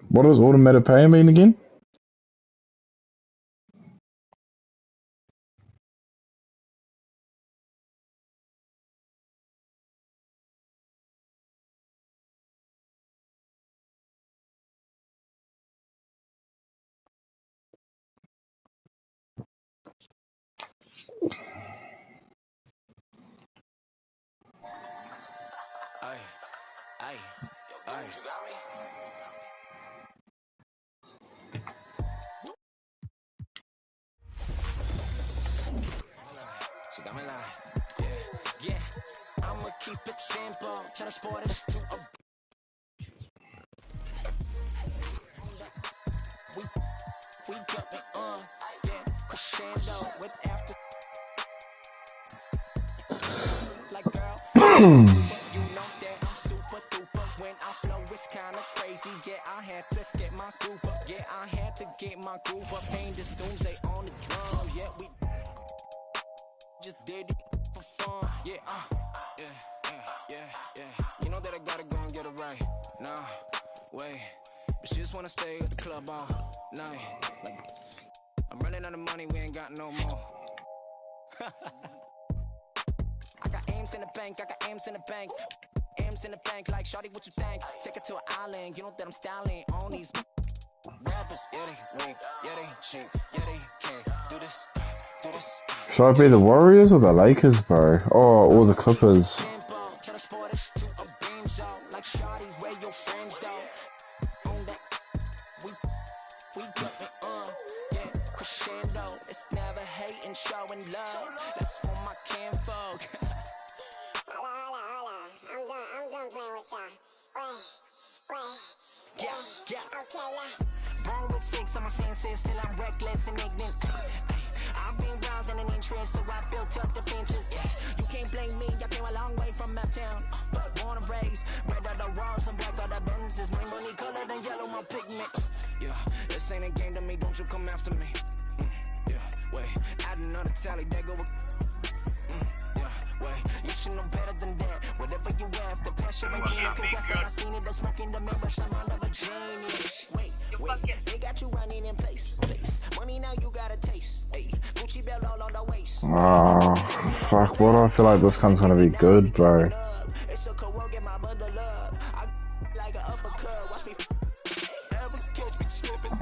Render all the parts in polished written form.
What does automated pay mean again? She got me lying. Yeah. I'ma keep it simple. Tell the sporters to we got me on. Yeah, crescendo with after. Like girl, you know that I'm super duper. When I flow, it's kinda crazy. Yeah, I had to get my groove up. Yeah, I had to get my groove up. Pain this doomsday on the drum. Yeah, we just did it for fun. Yeah, yeah. You know that I gotta go and get it right. Nah, wait. But she just wanna stay at the club all night. Like, I'm running out of money, we ain't got no more. I got aims in the bank, aims in the bank. Aims in the bank, like shawty, what you think? Take it to an island, you know that I'm styling on these rappers. Yeah, they weak, yeah, they cheap, yeah, they can't do this. Should I be the Warriors or the Lakers, bro? Oh, or the Clippers? We got me yeah, crescendo. It's never hating, showing love. That's for my kinfolk. Holla. I'm done playing with y'all. Wait. Yeah. Okay, now. Born with 6 on my senses, still I'm reckless and ignorant. I've been browsing an interest, so I built up defenses. You can't blame me, I came a long way from my town. Born and raised, red are the walls and black are the Benzes. My money colored and yellow, my pigment. Yeah, this ain't a game to me, don't you come after me. Yeah, wait, add another tally, there go wait, you should know better than that. Whatever you have, the pressure and cause that's all I seen it. The smoke in the mirror, the mind of a genius. Wait, they got you running in place. Money now you got a taste. Hey, Gucci belt all on the waist. Oh, fuck, what do I feel like this one's gonna be good, bro? It's a cool, get my bundle up. I like an uppercut, watch me. Never catch me slipping,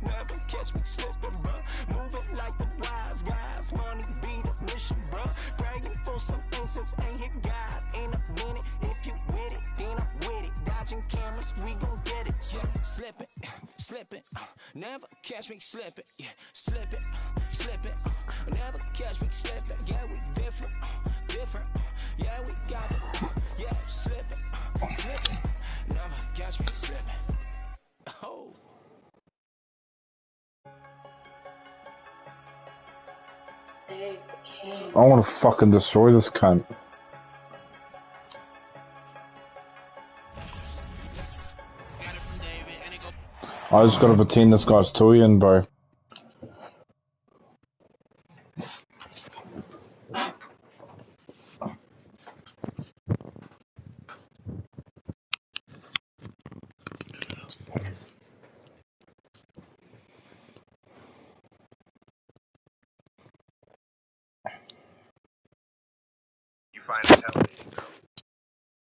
never catch me slipping, bro. Moving like the wise guys, money be the mission, bro. Praying for something since ain't hit God in a minute. If you with it, then I'm with it. Dodging cameras, we gon' get it. Yeah, slipping, never catch me slipping. Yeah, slipping, never catch me slipping. Yeah, we different. Yeah, we got it. Yeah, slipping, never catch me slipping. Oh. I wanna fucking destroy this cunt. I just gotta pretend this guy's Toyin, bro. You fine as hell,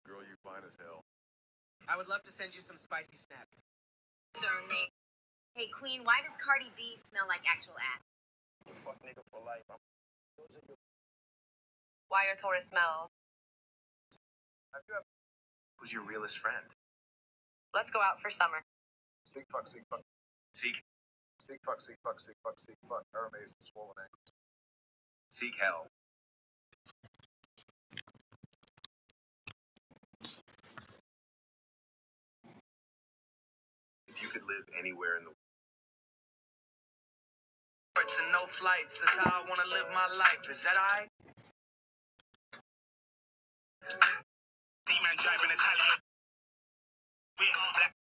girl, you fine as hell. I would love to send you some spicy snaps. Certainly. Hey, Queen, why does Cardi B smell like actual ass? Fuck nigga for life. Why your Taurus smell? Who's your realest friend? Let's go out for summer. Seek fuck. Hermes and swollen ankles. Seek hell. If you could live anywhere in the world. And no flights, that's how I want to live my life. Is that alright? D-man driving Italian. We all black.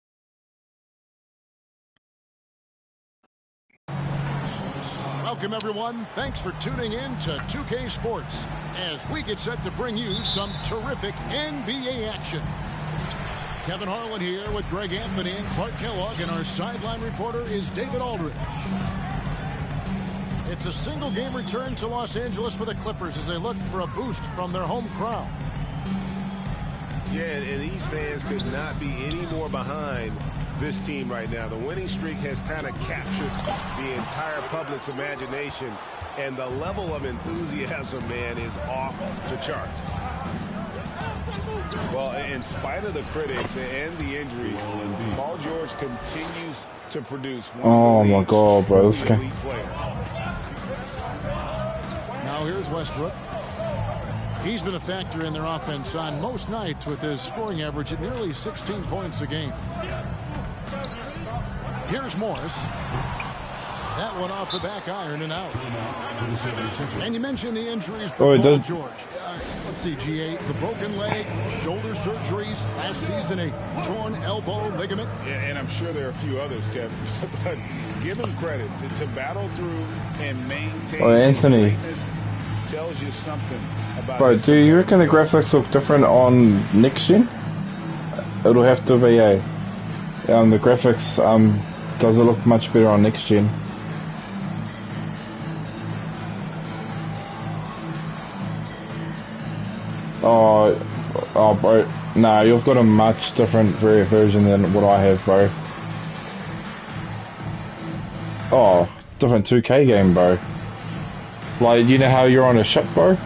Welcome, everyone. Thanks for tuning in to 2K Sports as we get set to bring you some terrific NBA action. Kevin Harlan here with Greg Anthony and Clark Kellogg, and our sideline reporter is David Aldridge. It's a single-game return to Los Angeles for the Clippers as they look for a boost from their home crowd. Yeah, and these fans could not be any more behind this team right now. The winning streak has kind of captured the entire public's imagination, and the level of enthusiasm, man, is off the charts. Well, in spite of the critics and the injuries, Paul George continues to produce one Oh my God, bro. This guy. Now here's Westbrook. He's been a factor in their offense on most nights with his scoring average at nearly 16 points a game. Here's Morris. That one off the back iron and out. And you mentioned the injuries for Paul George. Let's see, GA, the broken leg, shoulder surgeries, last season a torn elbow ligament. Yeah, and I'm sure there are a few others, Kevin. But give him credit to battle through and maintain. Oh, Anthony. Tells you something about. Bro, do you reckon the graphics look different on next gen? It'll have to be a. The graphics does it look much better on next gen? Oh, bro. Nah, you've got a much different version than what I have, bro. Oh, different 2K game, bro. Like, you know how you're on a ship, bro?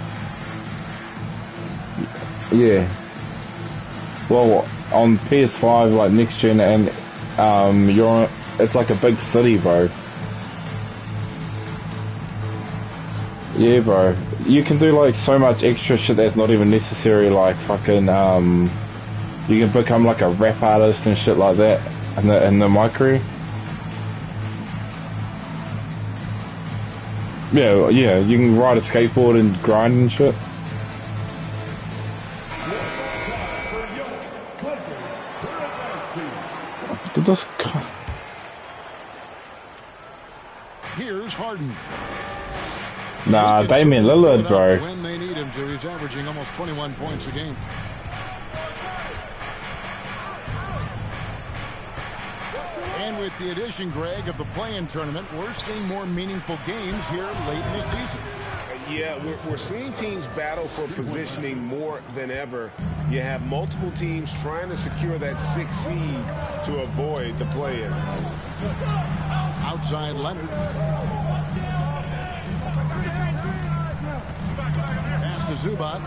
Yeah. Well, on PS5, like next gen, and you're on, it's like a big city, bro. Yeah, bro. You can do like so much extra shit that's not even necessary, like fucking you can become like a rap artist and shit like that in the micro. Yeah, you can ride a skateboard and grind and shit. Did this guy... Here's Harden. Nah, Damian Lillard, bro. When they need him to, he's averaging almost 21 points a game. And with the addition, Greg, of the play-in tournament, we're seeing more meaningful games here late in the season. Yeah, we're seeing teams battle for positioning more than ever. You have multiple teams trying to secure that 6th seed to avoid the play-in. Outside Leonard. Pass to Zubac.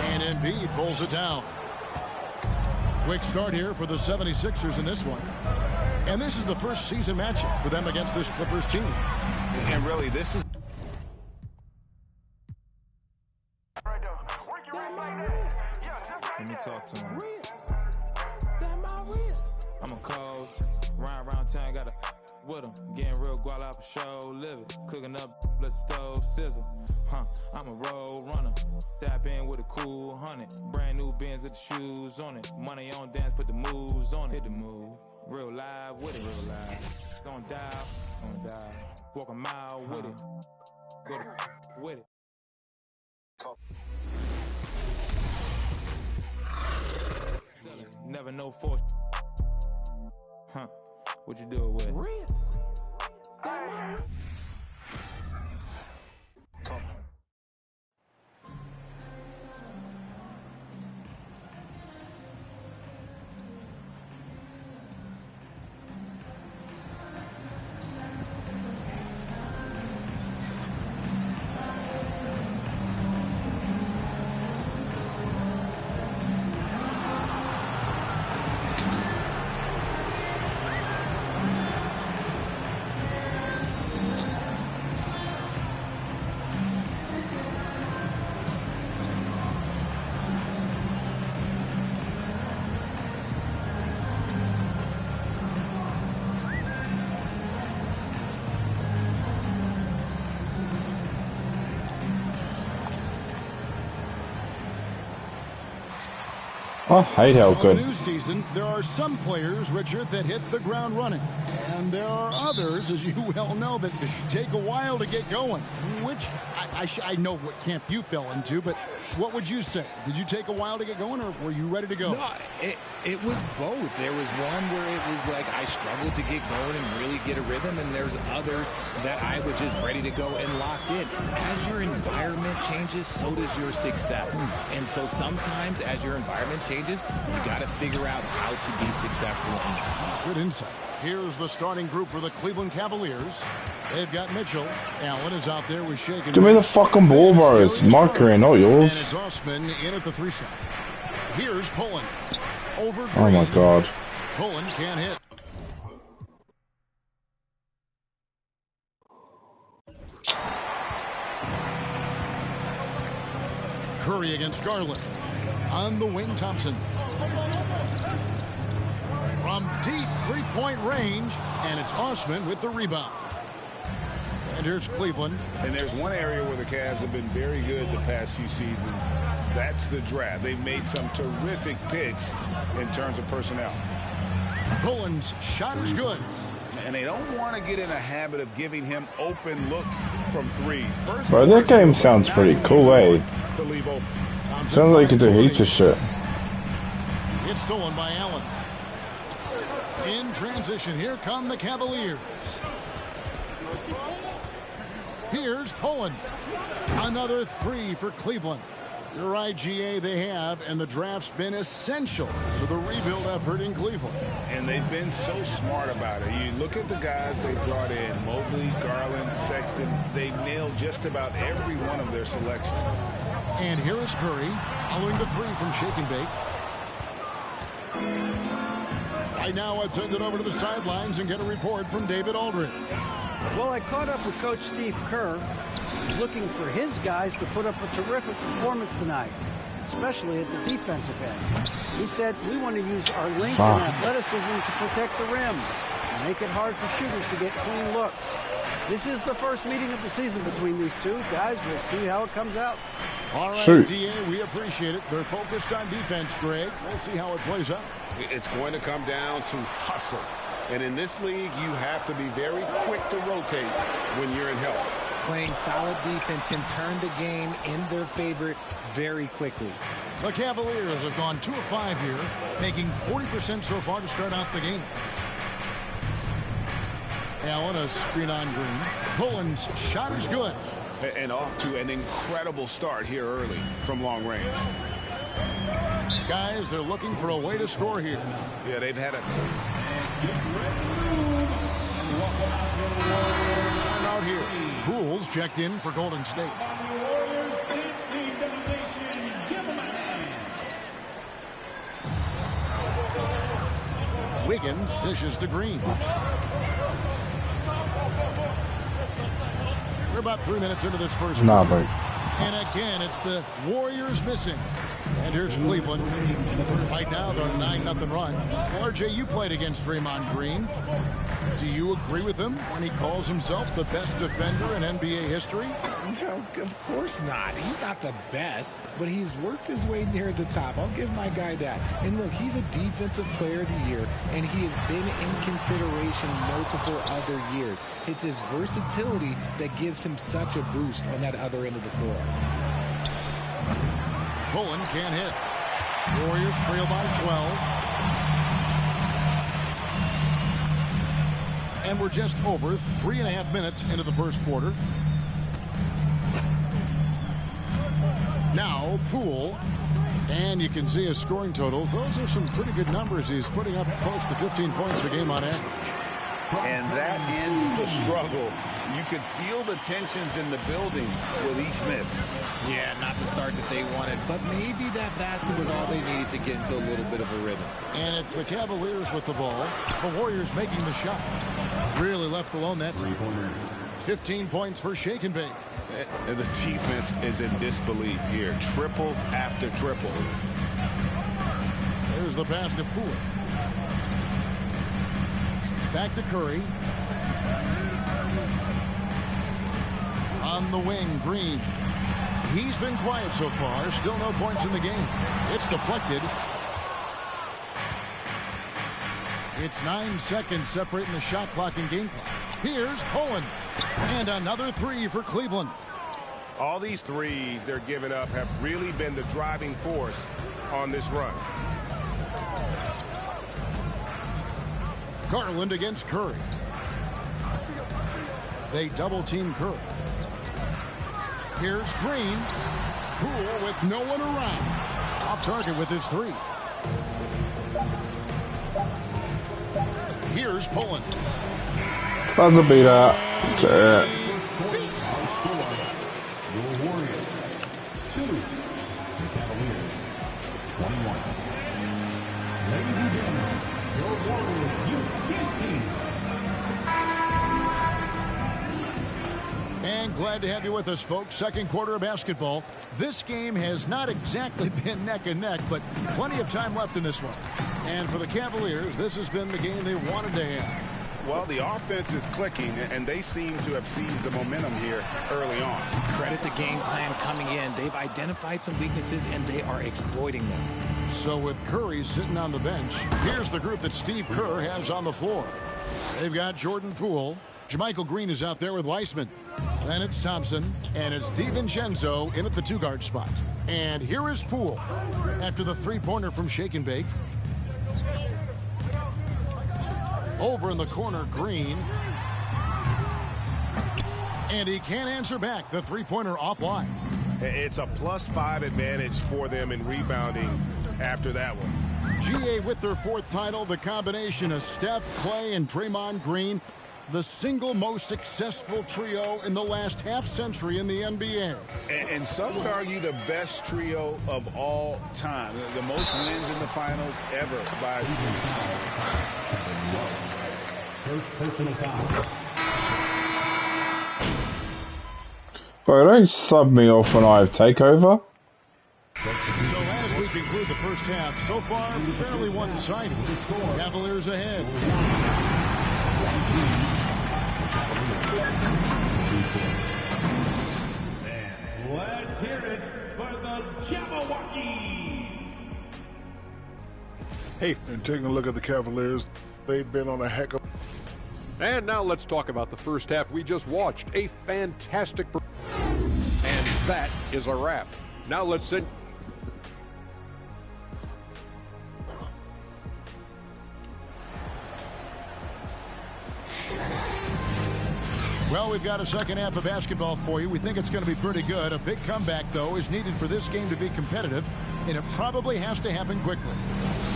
And Embiid pulls it down. Quick start here for the 76ers in this one. And this is the first season matchup for them against this Clippers team. And really, this is... Let me talk to him. I'm a cold, round town, got a with him. Getting real guala up a show, living. Cooking up, let the stove sizzle. I'm a road runner. Tap in with a cool 100. Brand new Benz with the shoes on it. Money on dance, put the moves on it. Hit the move. Real live with it, real live. It's gonna die. Walk a mile with it. Go with it. Never know for what you do with it? Rinse. I hate how good. In the new season, there are some players, Richard, that hit the ground running. And there are others, as you well know, that take a while to get going. Which, I know what camp you fell into, but What would you say? Did you take a while to get going, or were you ready to go? No, it was both. There was one where it was like I struggled to get going and really get a rhythm, and there's others that I was just ready to go and locked in. As your environment changes, so does your success. And so sometimes as your environment changes, you got to figure out how to be successful in it. Good insight. Here's the starting group for the Cleveland Cavaliers. They've got Mitchell. Allen is out there with Shaken. Give me the fucking ball, bro. It's my career, not yours. And it's Osman in at the 3 side. Here's Pullen. Over Green. Oh my God. Pullen can't hit. Curry against Garland. On the wing, Thompson. From deep three-point range, and it's Osman with the rebound. And here's Cleveland. And there's one area where the Cavs have been very good the past few seasons. That's the draft. They've made some terrific picks in terms of personnel. Pullen's shot is good. And they don't want to get in a habit of giving him open looks from three. First, Bro, that game sounds pretty cool, eh? To leave open. Sounds like you can do heaps of shit. It's stolen by Allen. In transition, here come the Cavaliers. Here's Pullen. Another 3 for Cleveland. You're right, GA, they have, and the draft's been essential to the rebuild effort in Cleveland. And they've been so smart about it. You look at the guys they brought in, Mobley, Garland, Sexton. They nailed just about every one of their selections. And here is Curry, following the 3 from Shake and Bake. Right now, I'd send it over to the sidelines and get a report from David Aldridge. Well, I caught up with Coach Steve Kerr. He's looking for his guys to put up a terrific performance tonight, especially at the defensive end. He said, we want to use our length and athleticism to protect the rims and make it hard for shooters to get clean looks. This is the first meeting of the season between these two guys. We'll see how it comes out. All right, DA, we appreciate it. They're focused on defense, Greg. We'll see how it plays out. It's going to come down to hustle. And in this league, you have to be very quick to rotate when you're in help. Playing solid defense can turn the game in their favor very quickly. The Cavaliers have gone 2 of 5 here, making 40% so far to start out the game. Allen, a screen on Green. Pullen's shot is good. And off to an incredible start here early from long range. Guys, they're looking for a way to score here. Yeah, they've had a out here. Pools checked in for Golden State. Wiggins dishes to Green. We're about 3 minutes into this first quarter. And again, it's the Warriors missing. And here's Cleveland. Right now, they're 9-0 run. Well, RJ, you played against Draymond Green. Do you agree with him when he calls himself the best defender in NBA history? No, of course not. He's not the best, but he's worked his way near the top. I'll give my guy that. And look, he's a defensive player of the year, and he has been in consideration multiple other years. It's his versatility that gives him such a boost on that other end of the floor. Pullen can't hit. Warriors trail by 12. And we're just over 3.5 minutes into the first quarter. Now, Poole. And you can see his scoring totals. Those are some pretty good numbers. He's putting up close to 15 points a game on average. And that ends the struggle. You could feel the tensions in the building with each miss. Yeah, not the start that they wanted, but maybe that basket was all they needed to get into a little bit of a rhythm. And it's the Cavaliers with the ball. The Warriors making the shot. Really left alone that time. 15 points for Shake and Bake. And the defense is in disbelief here. Triple after triple. There's the pass to Poole. Back to Curry. On the wing, Green. He's been quiet so far. Still no points in the game. It's deflected. It's 9 seconds separating the shot clock and game clock. Here's Pullen. And another 3 for Cleveland. All these threes they're giving up have really been the driving force on this run. Garland against Curry. They double-team Curry. Here's Green. Poole with no one around. Off target with his three. Here's Pullen. Buzzer beater. And glad to have you with us, folks. Second quarter of basketball. This game has not exactly been neck and neck, but plenty of time left in this one. And for the Cavaliers, this has been the game they wanted to have. Well, the offense is clicking, and they seem to have seized the momentum here early on. Credit the game plan coming in. They've identified some weaknesses, and they are exploiting them. So with Curry sitting on the bench, here's the group that Steve Kerr has on the floor. They've got Jordan Poole. JaMychal Green is out there with Weissman. Then it's Thompson, and it's DiVincenzo in at the two-guard spot. And here is Poole after the three-pointer from Shake and Bake. Over in the corner, Green. And he can't answer back. The three-pointer offline. It's a +5 advantage for them in rebounding after that one. GA with their fourth title, the combination of Steph, Clay, and Draymond Green, the single most successful trio in the last half-century in the NBA. And some would argue the best trio of all time. The most wins in the finals ever by first personal foul. Bro, don't sub me off when I have takeover. So as we conclude the first half, so far fairly one-sided. Cavaliers ahead. And let's hear it for the Jabberwockies. Hey, and taking a look at the Cavaliers, they've been on a heck of. And now let's talk about the first half we just watched. A fantastic. And that is a wrap. Now let's send. Well, we've got a second half of basketball for you. We think it's going to be pretty good. A big comeback, though, is needed for this game to be competitive, and it probably has to happen quickly.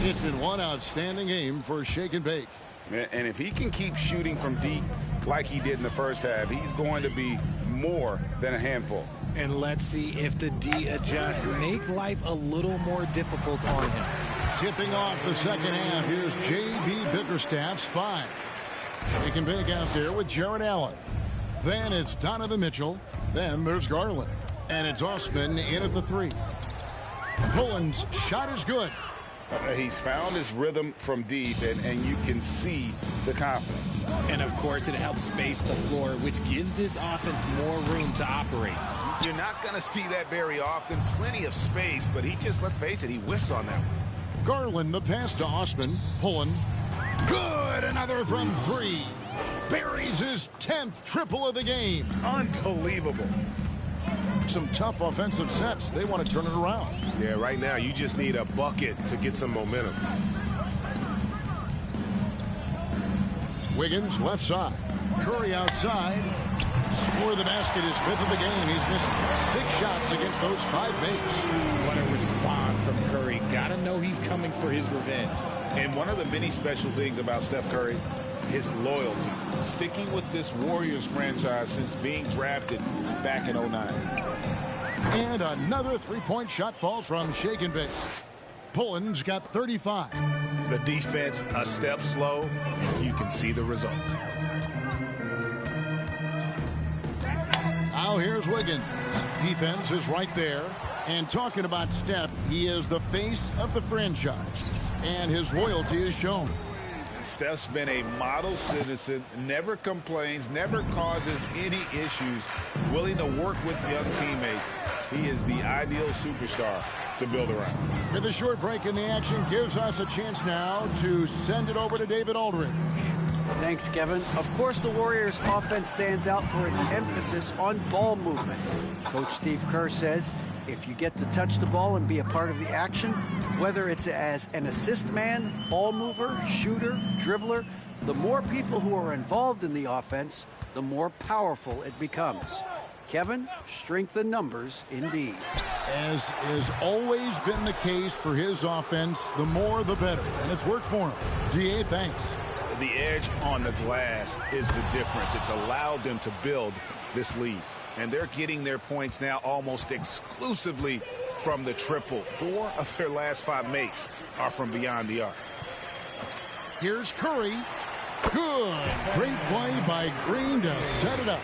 It's been one outstanding game for Shake and Bake. And if he can keep shooting from deep like he did in the first half, he's going to be more than a handful. And let's see if the D adjusts. Make life a little more difficult on him. Tipping off the second half, here's J.B. Bickerstaff's 5. Shake and Bake out there with Jared Allen. Then it's Donovan Mitchell. Then there's Garland. And it's Osman in at the 3. Pullen's shot is good. He's found his rhythm from deep, and you can see the confidence. And, of course, it helps space the floor, which gives this offense more room to operate. You're not going to see that very often. Plenty of space, but he just, let's face it, he whiffs on that one. Garland, the pass to Osman. Pullen. Good. Another from 3. Buries his 10th triple of the game. Unbelievable. Some tough offensive sets. They want to turn it around. Yeah, right now you just need a bucket to get some momentum. Wiggins left side. Curry outside. Score the basket, his 5th of the game. He's missed 6 shots against those 5 makes. What a response from Curry. Gotta know he's coming for his revenge. And one of the many special things about Steph Curry, his loyalty. Sticking with this Warriors franchise since being drafted back in 09. And another 3-point shot falls from Shake and Bake. Pullen's got 35. The defense a step slow, and you can see the result. Now here's Wiggins. Defense is right there. And talking about Steph, he is the face of the franchise. And his loyalty is shown. Steph's been a model citizen, never complains, never causes any issues, willing to work with young teammates. He is the ideal superstar to build around. With a short break in the action, gives us a chance now to send it over to David Aldridge. Thanks, Kevin. Of course, the Warriors' offense stands out for its emphasis on ball movement. Coach Steve Kerr says, if you get to touch the ball and be a part of the action, whether it's as an assist man, ball mover, shooter, dribbler, the more people who are involved in the offense, the more powerful it becomes. Kevin, strength in numbers indeed. As has always been the case for his offense, the more the better, and it's worked for him. GA, thanks. The edge on the glass is the difference. It's allowed them to build this lead. And they're getting their points now almost exclusively from the triple. 4 of their last 5 makes are from beyond the arc. Here's Curry. Good. Great play by Green to set it up.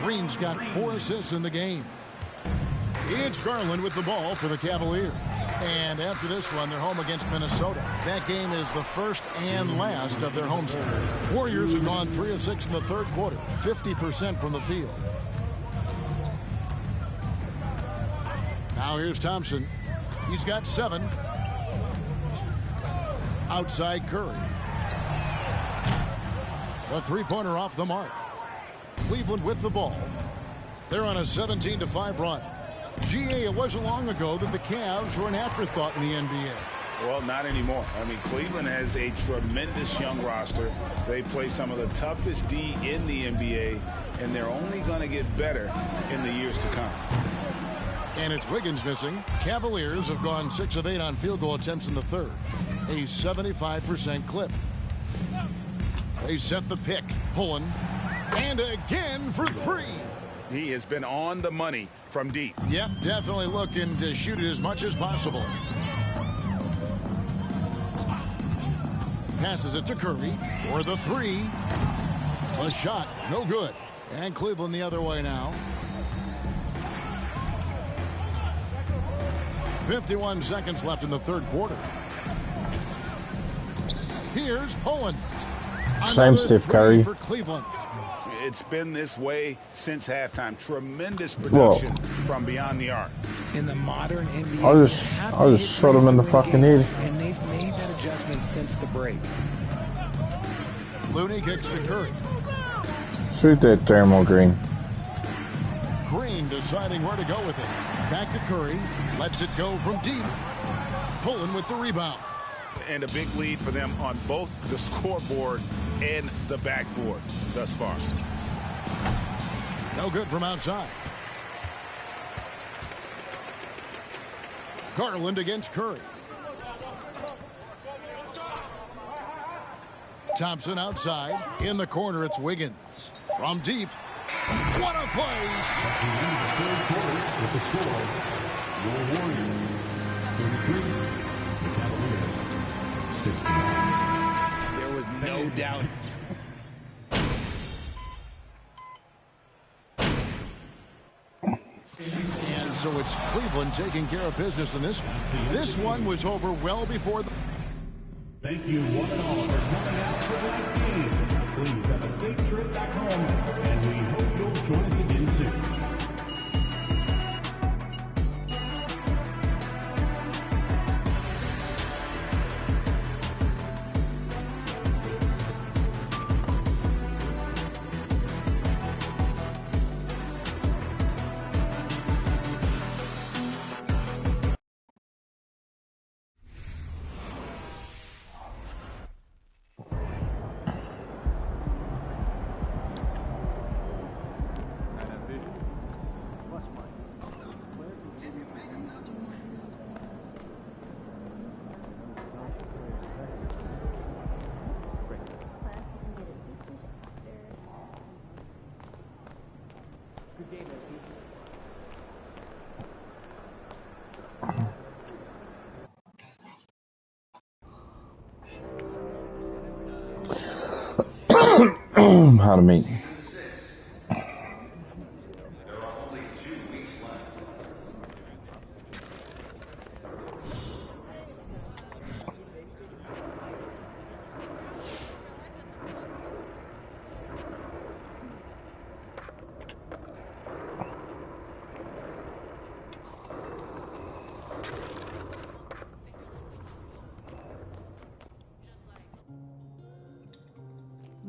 Green's got 4 assists in the game. It's Garland with the ball for the Cavaliers. And after this one, they're home against Minnesota. That game is the first and last of their homestand. Warriors have gone 3 of 6 in the third quarter, 50% from the field. Now here's Thompson. He's got 7. Outside Curry. The three-pointer off the mark. Cleveland with the ball. They're on a 17-5 run. GA, it wasn't long ago that the Cavs were an afterthought in the NBA. Well, not anymore. I mean, Cleveland has a tremendous young roster. They play some of the toughest D in the NBA, and they're only going to get better in the years to come. And it's Wiggins missing. Cavaliers have gone 6 of 8 on field goal attempts in the third. A 75% clip. They set the pick. Pullen. And again for 3. He has been on the money from deep. Yep, definitely looking to shoot it as much as possible. Passes it to Curry for the 3. A shot, no good. And Cleveland the other way now. 51 seconds left in the third quarter. Here's Pullen. Same Steve Curry. For Cleveland. It's been this way since halftime. Tremendous production from beyond the arc. In the modern NBA, I'll just shot him in the fucking head. And they've made that adjustment since the break. Looney kicks to Curry. Shoot that thermal Green. Green deciding where to go with it. Back to Curry. Lets it go from deep. Pullen with the rebound. And a big lead for them on both the scoreboard and the backboard thus far. No good from outside. Garland against Curry. Thompson outside. In the corner, it's Wiggins. From deep. What a play! With the score, your Warriors 33, the Cavaliers 60. There was no doubt. And so it's Cleveland taking care of business in this one. This one was over well before the... Thank you one and all for coming out for tonight's game. Please have a safe trip back home, and we hope you'll join us again soon. How to meet.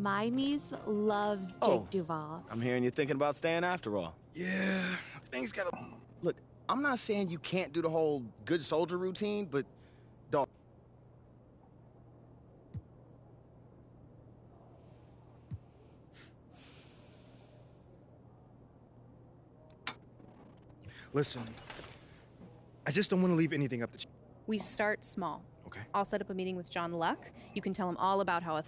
My niece loves Jake Duvall. I'm hearing you're thinking about staying after all. Yeah, things gotta... Look, I'm not saying you can't do the whole good soldier routine, but... Dog... Listen, I just don't want to leave anything up to... We start small. Okay. I'll set up a meeting with John Luck. You can tell him all about how a...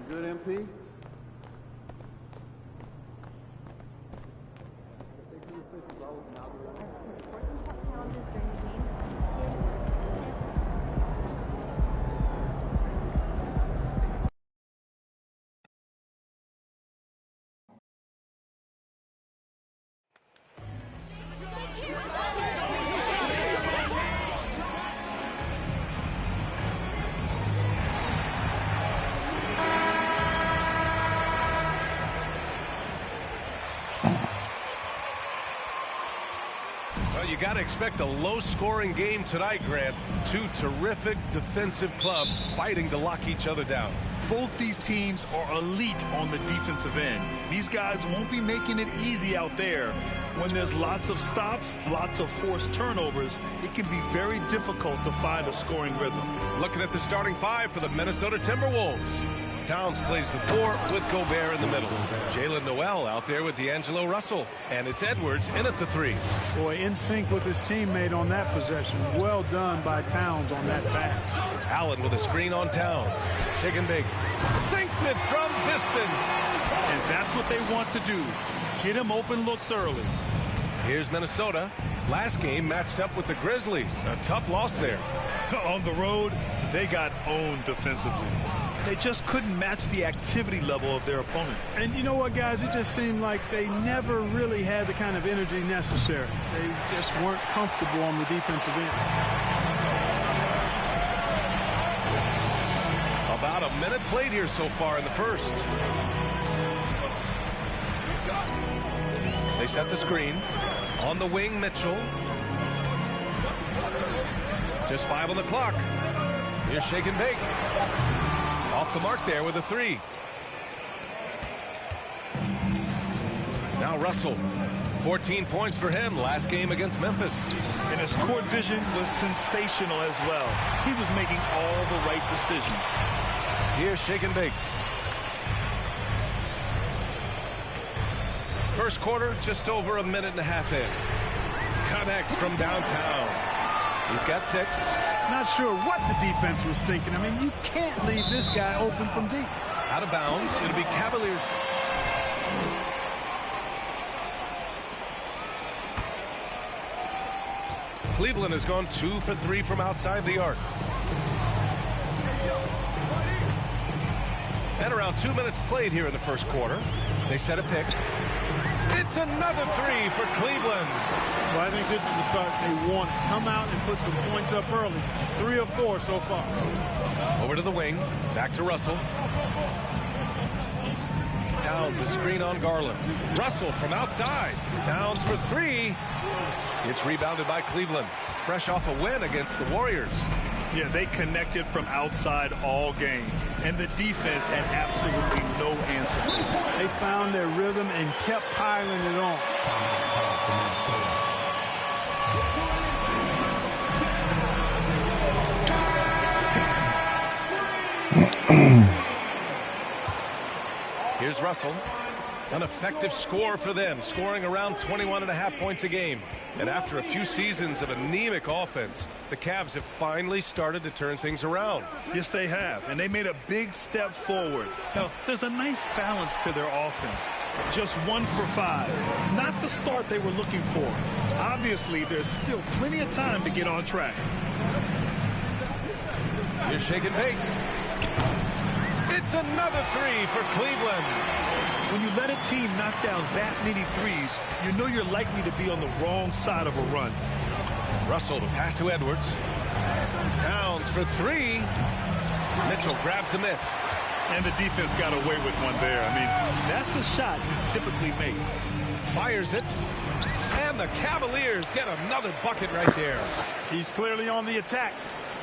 Good, MP? You got to expect a low-scoring game tonight, Grant. Two terrific defensive clubs fighting to lock each other down. Both these teams are elite on the defensive end. These guys won't be making it easy out there. When there's lots of stops, lots of forced turnovers, it can be very difficult to find a scoring rhythm. Looking at the starting five for the Minnesota Timberwolves. Towns plays the 4 with Gobert in the middle. Jalen Noel out there with D'Angelo Russell. And it's Edwards in at the 3. Boy, in sync with his teammate on that possession. Well done by Towns on that pass. Allen with a screen on Towns. Shake and big. Sinks it from distance. And that's what they want to do. Get him open looks early. Here's Minnesota. Last game matched up with the Grizzlies. A tough loss there. On the road, they got owned defensively. They just couldn't match the activity level of their opponent. And you know what, guys? It just seemed like they never really had the kind of energy necessary. They just weren't comfortable on the defensive end. About a minute played here so far in the first. They set the screen. On the wing, Mitchell. Just 5 on the clock. Here's Shake and Bake. Off the mark there with a 3. Now Russell. 14 points for him last game against Memphis. And his court vision was sensational as well. He was making all the right decisions. Here's Shake and Bake. First quarter, just over a minute and a half in. Connects from downtown. He's got 6. Not sure what the defense was thinking. I mean, you can't leave this guy open from deep. Out of bounds. It'll be Cavaliers. Cleveland has gone 2 for 3 from outside the arc. And around 2 minutes played here in the first quarter. They set a pick. It's another 3 for Cleveland. Well, I think this is the start they want. Come out and put some points up early. 3 of 4 so far. Over to the wing. Back to Russell. Towns a screen on Garland. Russell from outside. Towns for 3. It's rebounded by Cleveland. Fresh off a win against the Warriors. Yeah, they connected from outside all game. And the defense had absolutely no answer. They found their rhythm and kept piling it on. Here's Russell. An effective score for them, scoring around 21.5 points a game. And after a few seasons of anemic offense, the Cavs have finally started to turn things around. Yes, they have, and they made a big step forward. Now, there's a nice balance to their offense. Just 1 for 5. Not the start they were looking for. Obviously, there's still plenty of time to get on track. Here's Shake and Bake. It's another 3 for Cleveland. When you let a team knock down that many threes, you know you're likely to be on the wrong side of a run. Russell to pass to Edwards. Towns for 3. Mitchell grabs a miss. And the defense got away with one there. I mean, that's a shot he typically makes. Fires it. And the Cavaliers get another bucket right there. He's clearly on the attack,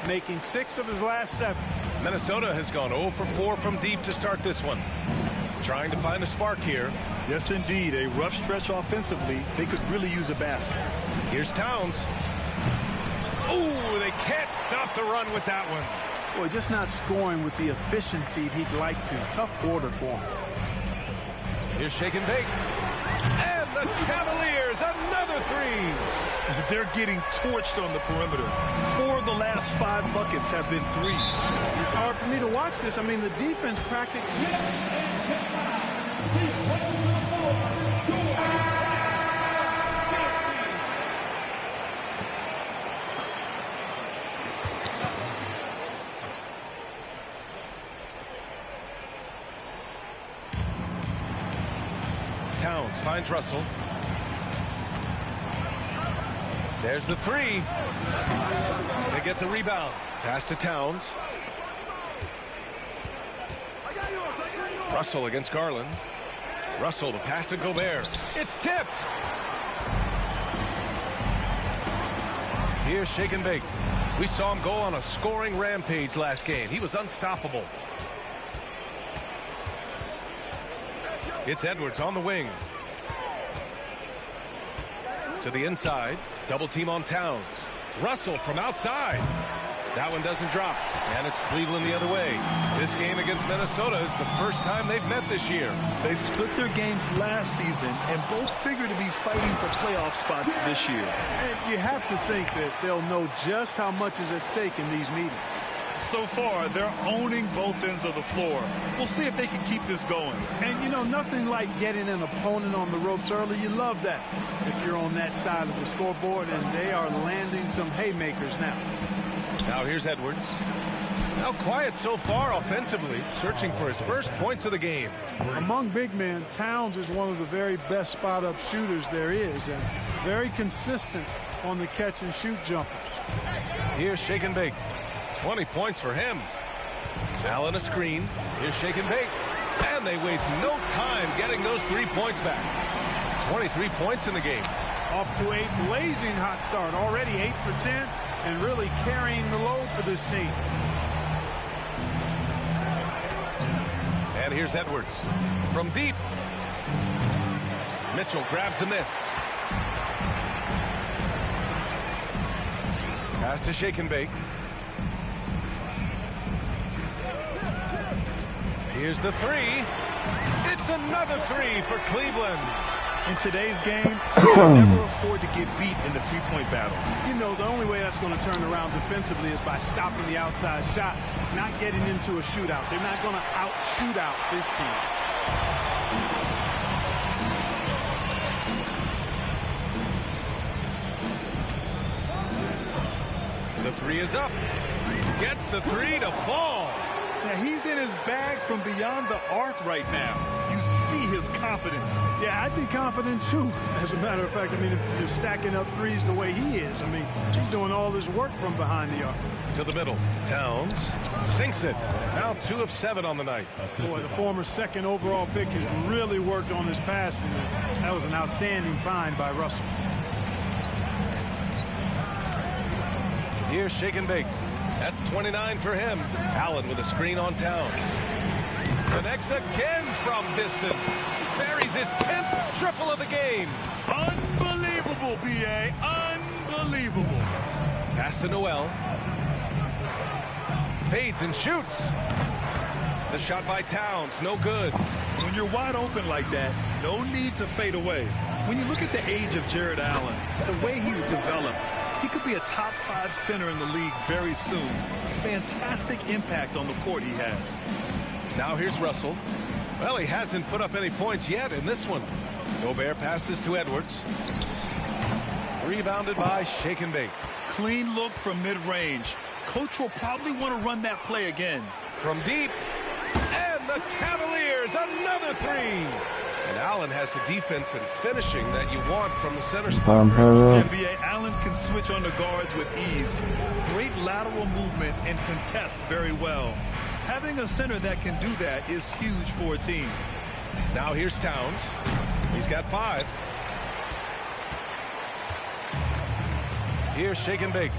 making 6 of his last 7. Minnesota has gone 0 for 4 from deep to start this one. Trying to find a spark here. Yes, indeed. A rough stretch offensively. They could really use a basket. Here's Towns. Ooh, they can't stop the run with that one. Boy, just not scoring with the efficiency he'd like to. Tough quarter for him. Here's Shake and Bake. And the Cavaliers, another 3. They're getting torched on the perimeter. 4 of the last 5 buckets have been 3s. It's hard for me to watch this. I mean, the defense practically... Towns finds Russell. There's the 3. They get the rebound. Pass to Towns. Russell against Garland. Russell to pass to Gobert. It's tipped. Here's Shake and Bake. We saw him go on a scoring rampage last game. He was unstoppable. It's Edwards on the wing. To the inside. Double team on Towns. Russell from outside. That one doesn't drop. And it's Cleveland the other way. This game against Minnesota is the first time they've met this year. They split their games last season and both figure to be fighting for playoff spots this year. And you have to think that they'll know just how much is at stake in these meetings. So far, they're owning both ends of the floor. We'll see if they can keep this going. And, you know, nothing like getting an opponent on the ropes early. You love that if you're on that side of the scoreboard, and they are landing some haymakers now. Now here's Edwards. Now quiet so far offensively, searching for his first points of the game. Among big men, Towns is one of the very best spot-up shooters there is, and very consistent on the catch-and-shoot jumpers. Here's Shake and Bake. 20 points for him. Allen a screen. Here's Shake and Bake. And they waste no time getting those 3 points back. 23 points in the game. Off to a blazing hot start. Already 8 for 10 and really carrying the load for this team. And here's Edwards. From deep. Mitchell grabs a miss. Pass to Shake and Bake. Here's the three. It's another three for Cleveland. In today's game, they'll never afford to get beat in the three-point battle. You know, the only way that's going to turn around defensively is by stopping the outside shot, not getting into a shootout. They're not going to out-shoot out this team. The three is up. Gets the three to fall. Now, he's in his bag from beyond the arc right now. You see his confidence. Yeah, I'd be confident, too. As a matter of fact, I mean, if you're stacking up threes the way he is, I mean, he's doing all his work from behind the arc. To the middle. Towns sinks it. Now 2 of 7 on the night. Boy, the former second overall pick has really worked on his passing. That was an outstanding find by Russell. Here's Shake and Bake. That's 29 for him. Allen with a screen on Towns. Connects again from distance. Buries his 10th triple of the game. Unbelievable, B.A. Unbelievable. Pass to Noel. Fades and shoots. The shot by Towns, no good. When you're wide open like that, no need to fade away. When you look at the age of Jared Allen, the way he's developed, he could be a top 5 center in the league very soon. Fantastic impact on the court he has. Now here's Russell. Well, he hasn't put up any points yet in this one. Gobert passes to Edwards. Rebounded by Shake and Bake. Clean look from mid-range. Coach will probably want to run that play again. From deep. And the Cavaliers, another three. And Allen has the defense and finishing that you want from the center spot. NBA Allen can switch on the guards with ease. Great lateral movement and contests very well. Having a center that can do that is huge for a team. Now here's Towns. He's got 5. Here's Shake and Bake.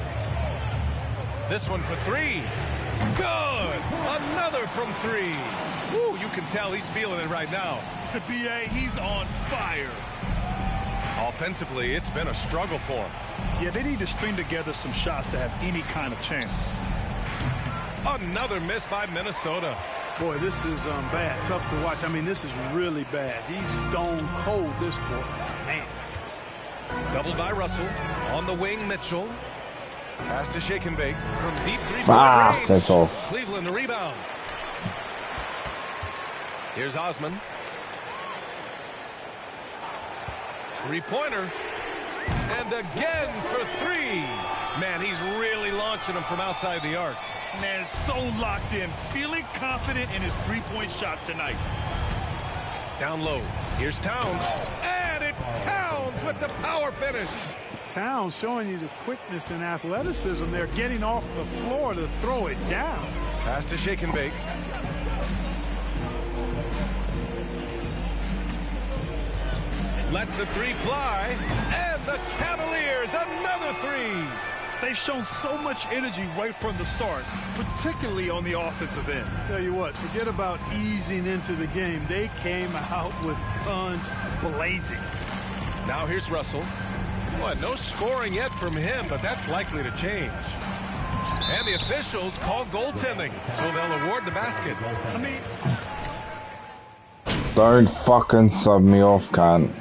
This one for 3. Good! Another from 3. Woo, you can tell he's feeling it right now. The BA, he's on fire. Offensively, it's been a struggle for him. Yeah, they need to string together some shots to have any kind of chance. Another miss by Minnesota. Boy, this is bad. Tough to watch. I mean, this is really bad. He's stone cold this quarter. Man. Doubled by Russell. On the wing, Mitchell. Pass to Shake and Bake. From deep three-point range. That's all. Cleveland the rebound. Here's Osman. Three-pointer. And again for 3. Man, he's really launching them from outside the arc. Man, so locked in. Feeling confident in his three-point shot tonight. Down low. Here's Towns. And it's Towns with the power finish. Towns showing you the quickness and athleticism there, getting off the floor to throw it down. Pass to Shake and Bake. Lets the 3 fly. And the Cavaliers, another 3. They've shown so much energy right from the start, particularly on the offensive end. Tell you what, forget about easing into the game. They came out with guns blazing. Now here's Russell. Boy, no scoring yet from him, but that's likely to change. And the officials call goaltending, so they'll award the basket. I mean, don't fucking sub me off, cunt.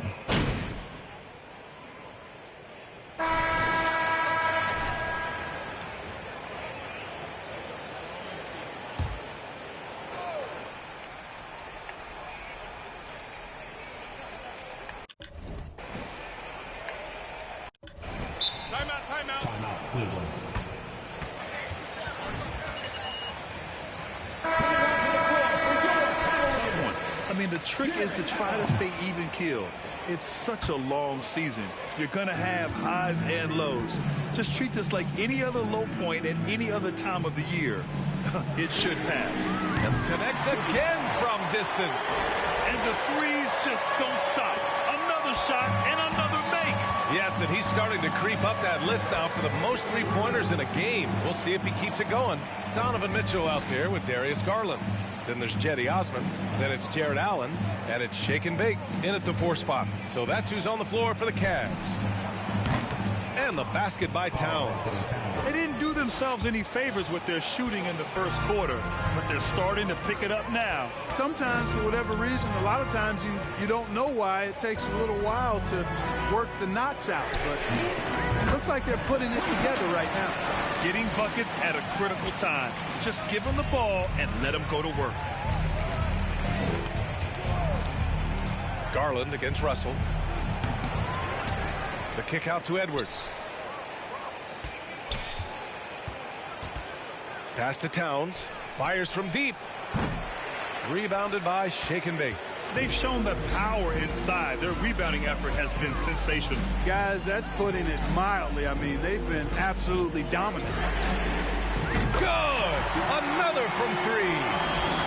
trick is to try to stay even keeled. It's such a long season. You're going to have highs and lows. Just treat this like any other low point at any other time of the year. It should pass. Connects again from distance. And the threes just don't stop. Another shot and another make. Yes, and he's starting to creep up that list now for the most three-pointers in a game. We'll see if he keeps it going. Donovan Mitchell out there with Darius Garland. Then there's Jetty Osman. Then it's Jared Allen. And it's Shake and Bake in at the 4 spot. So that's who's on the floor for the Cavs. And the basket by Towns. They didn't do themselves any favors with their shooting in the first quarter, but they're starting to pick it up now. Sometimes, for whatever reason, a lot of times you don't know why. It takes a little while to work the knots out, but it looks like they're putting it together right now. Getting buckets at a critical time. Just give them the ball and let them go to work. Garland against Russell. The kick out to Edwards. Pass to Towns. Fires from deep. Rebounded by Shake and Bake. They've shown the power inside. Their rebounding effort has been sensational. Guys, that's putting it mildly. I mean, they've been absolutely dominant. Good! Another from three.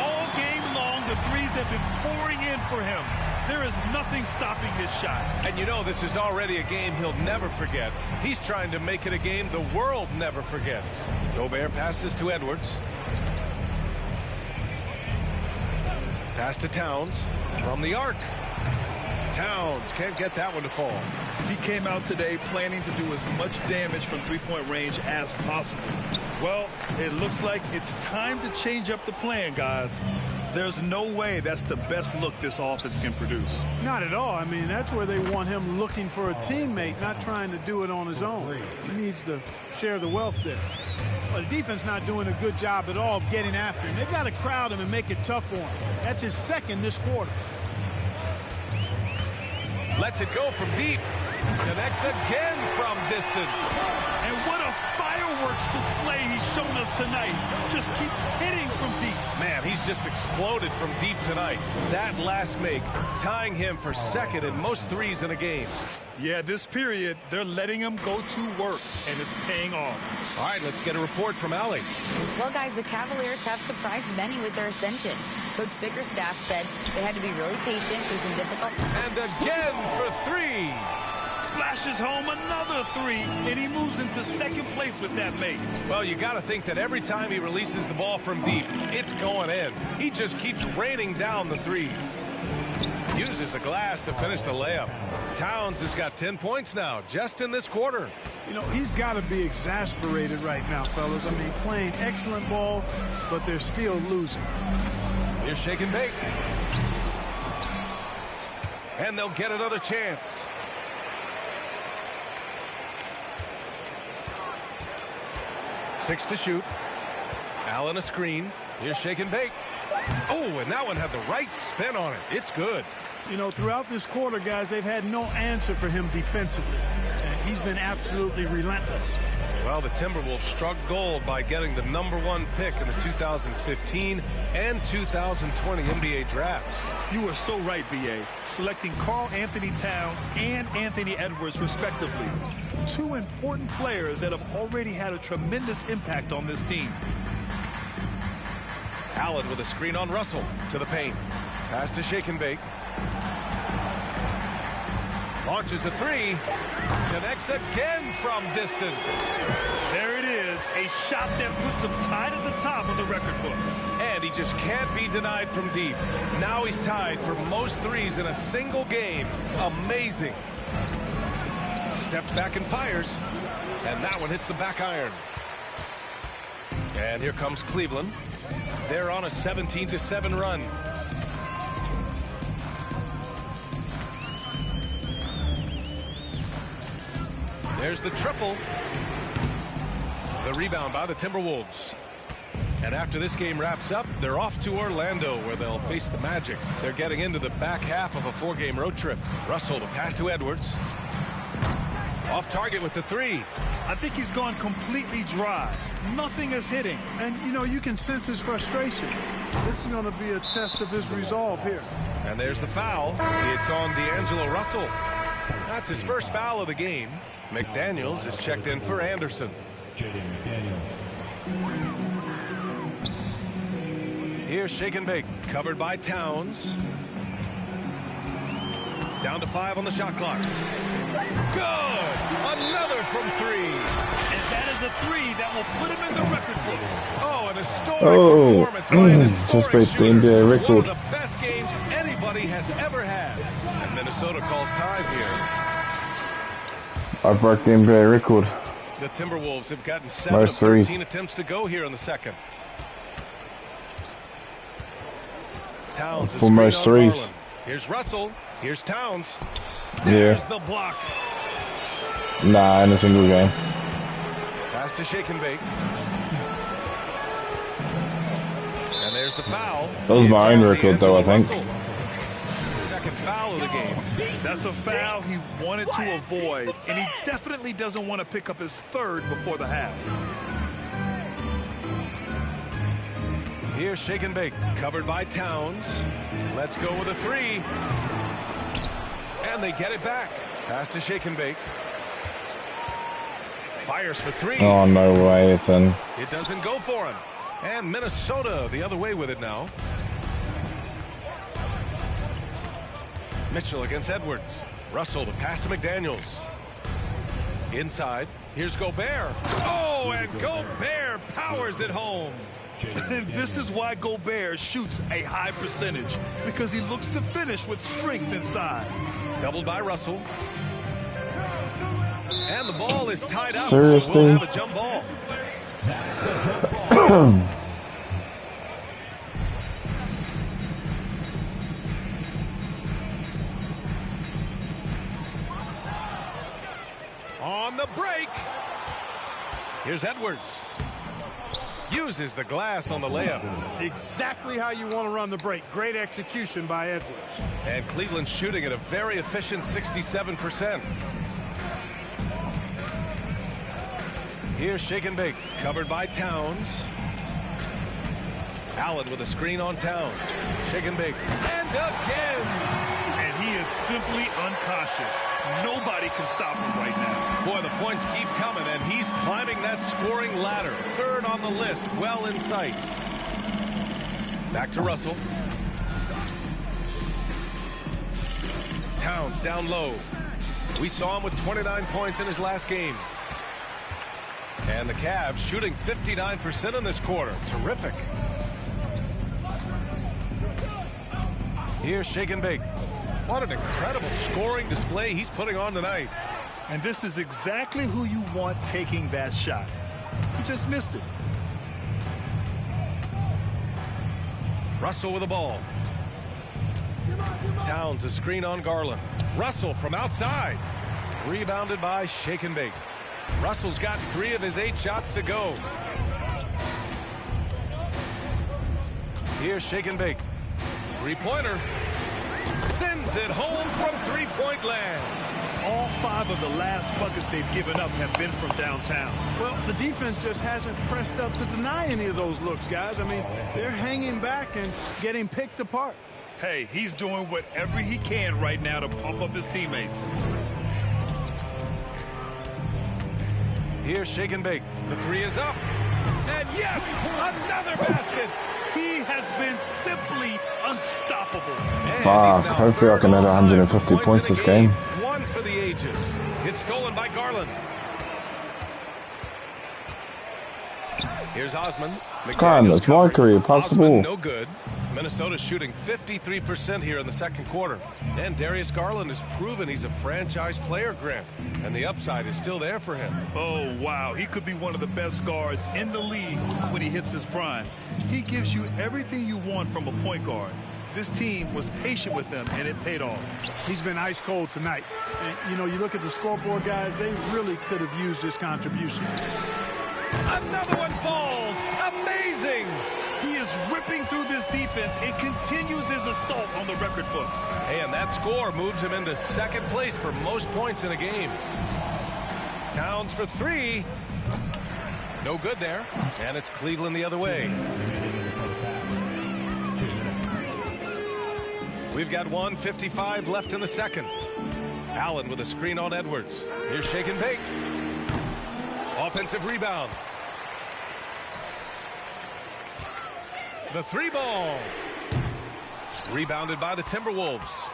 All game long, the threes have been pouring in for him. There is nothing stopping his shot. And you know this is already a game he'll never forget. He's trying to make it a game the world never forgets. Gobert passes to Edwards. Pass to Towns from the arc. Towns can't get that one to fall. He came out today planning to do as much damage from three-point range as possible. Well, it looks like it's time to change up the plan, guys. There's no way that's the best look this offense can produce. Not at all. I mean, that's where they want him looking for a teammate, not trying to do it on his own. He needs to share the wealth there. Well, the defense not doing a good job at all of getting after him. They've got to crowd him and make it tough for him. That's his second this quarter. Lets it go from deep. Connects again from distance. And what a fireworks display he's shown us tonight. Just keeps hitting from deep. Man, he's just exploded from deep tonight. That last make, tying him for second in most threes in a game. Yeah, this period, they're letting him go to work, and it's paying off. All right, let's get a report from Allie. Well, guys, the Cavaliers have surprised many with their ascension. Coach Bickerstaff said they had to be really patient through some difficult times. And again for three. Splashes home another three, and he moves into second place with that make. Well, you got to think that every time he releases the ball from deep, it's going in. He just keeps raining down the threes. Uses the glass to finish the layup. Towns has got 10 points now, just in this quarter. You know, he's got to be exasperated right now, fellas. I mean, playing excellent ball, but they're still losing. Here's Shake and Bake. And they'll get another chance. Six to shoot. Allen a screen. Here's Shake and Bake. Oh, and that one had the right spin on it. It's good. You know, throughout this quarter, guys, they've had no answer for him defensively. He's been absolutely relentless. Well, the Timberwolves struck gold by getting the #1 pick in the 2015 and 2020 NBA drafts. You are so right, B.A. Selecting Karl Anthony Towns and Anthony Edwards, respectively. Two important players that have already had a tremendous impact on this team. Allen with a screen on Russell to the paint. Pass to Shake and Bake. Launches a three. Connects again from distance. There it is. A shot that puts him tied at the top of the record books. And he just can't be denied from deep. Now he's tied for most threes in a single game. Amazing. Steps back and fires. And that one hits the back iron. And here comes Cleveland. They're on a 17-7 run. There's the triple. The rebound by the Timberwolves. And after this game wraps up, they're off to Orlando where they'll face the Magic. They're getting into the back half of a 4-game road trip. Russell, the pass to Edwards. Off target with the three. I think he's gone completely dry. Nothing is hitting. And, you know, you can sense his frustration. This is going to be a test of his resolve here. And there's the foul. It's on D'Angelo Russell. That's his first foul of the game. McDaniels is checked in for Anderson. Here's Shake and Bake, covered by Towns. Down to 5 on the shot clock. Good! Another from 3. And that is a 3 that will put him in the record books. Oh, an historic performance by an historic shooter. One of the best games anybody has ever had. And Minnesota calls time here. I broke the NBA record. The Timberwolves have gotten 7 of 13 attempts to go here in the second. Towns is for most threes. Garland. Here's Russell. Here's Towns. Yeah. There's the block. Nah, in a single game. Pass to Shake and Bake. And there's the foul. That was my own record, though, I think. Second foul of the game. That's a foul he wanted to avoid, and he definitely doesn't want to pick up his third before the half. Here's Shake and Bake, covered by Towns. Let's go with a 3. And they get it back. Pass to Shake and Bake. Fires for 3. Oh, no way, it's in. It doesn't go for him. And Minnesota the other way with it now. Mitchell against Edwards. Russell to pass to McDaniels. Inside. Here's Gobert. Oh, and Gobert powers it home. And this is why Gobert shoots a high percentage, because he looks to finish with strength inside. Doubled by Russell. And the ball is tied up. Seriously? So we'll have a jump ball. On the break. Here's Edwards. Uses the glass on the layup. Exactly how you want to run the break. Great execution by Edwards. And Cleveland shooting at a very efficient 67%. Here's Shake and Bake, covered by Towns. Allen with a screen on Towns. Shake and Bake. And again! And he is simply uncautious. Nobody can stop him right now. Boy, the points keep coming, and he's climbing that scoring ladder. Third on the list, well in sight. Back to Russell. Towns down low. We saw him with 29 points in his last game. And the Cavs shooting 59% in this quarter. Terrific. Here's Shake and Bake. What an incredible scoring display he's putting on tonight. And this is exactly who you want taking that shot. He just missed it. Russell with the ball. Towns a screen on Garland. Russell from outside. Rebounded by Shake and Bake. Russell's got 3 of his 8 shots to go. Here's Shake and Bake. 3-pointer. Sends it home from 3-point land. All 5 of the last buckets they've given up have been from downtown. Well, the defense just hasn't pressed up to deny any of those looks, guys. I mean, they're hanging back and getting picked apart. Hey, he's doing whatever he can right now to pump up his teammates. Here's Shake and Bake. The 3 is up. And yes, another basket. He has been simply unstoppable. Fuck, hopefully I can add 150 points this game. 1 for the Here's Osman. God, it's my career possible. Osman, no good. Minnesota's shooting 53% here in the second quarter. And Darius Garland has proven he's a franchise player, Grant. And the upside is still there for him. Oh, wow. He could be one of the best guards in the league when he hits his prime. He gives you everything you want from a point guard. This team was patient with him, and it paid off. He's been ice cold tonight. And, you know, you look at the scoreboard, guys, they really could have used his contributions. Another one falls. Amazing. He is ripping through this defense and continues his assault on the record books. And that score moves him into second place for most points in a game. Towns for three. No good there. And it's Cleveland the other way. We've got 1:55 left in the second. Allen with a screen on Edwards. Here's shake and bake. Offensive rebound. The three ball. Rebounded by the Timberwolves.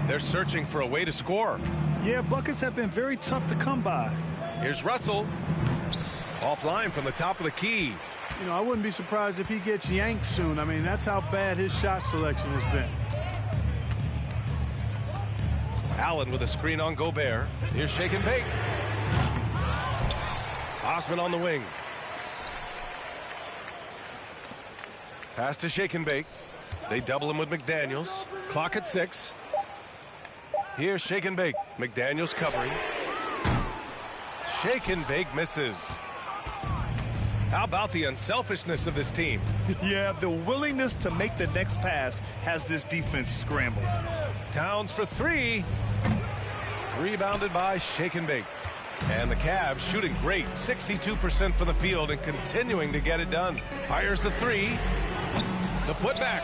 They're searching for a way to score. Yeah, buckets have been very tough to come by. Here's Russell. Offline from the top of the key. You know, I wouldn't be surprised if he gets yanked soon. I mean, that's how bad his shot selection has been. Allen with a screen on Gobert. Here's shake and bake. Osman on the wing. Pass to shake and bake. They double him with McDaniels. Clock at 6. Here's shake and bake. McDaniels covering. Shake and bake misses. How about the unselfishness of this team? Yeah, the willingness to make the next pass has this defense scrambled. Towns for three. Rebounded by shake and bake. And the Cavs shooting great. 62% from the field and continuing to get it done. Fires the three. The putback.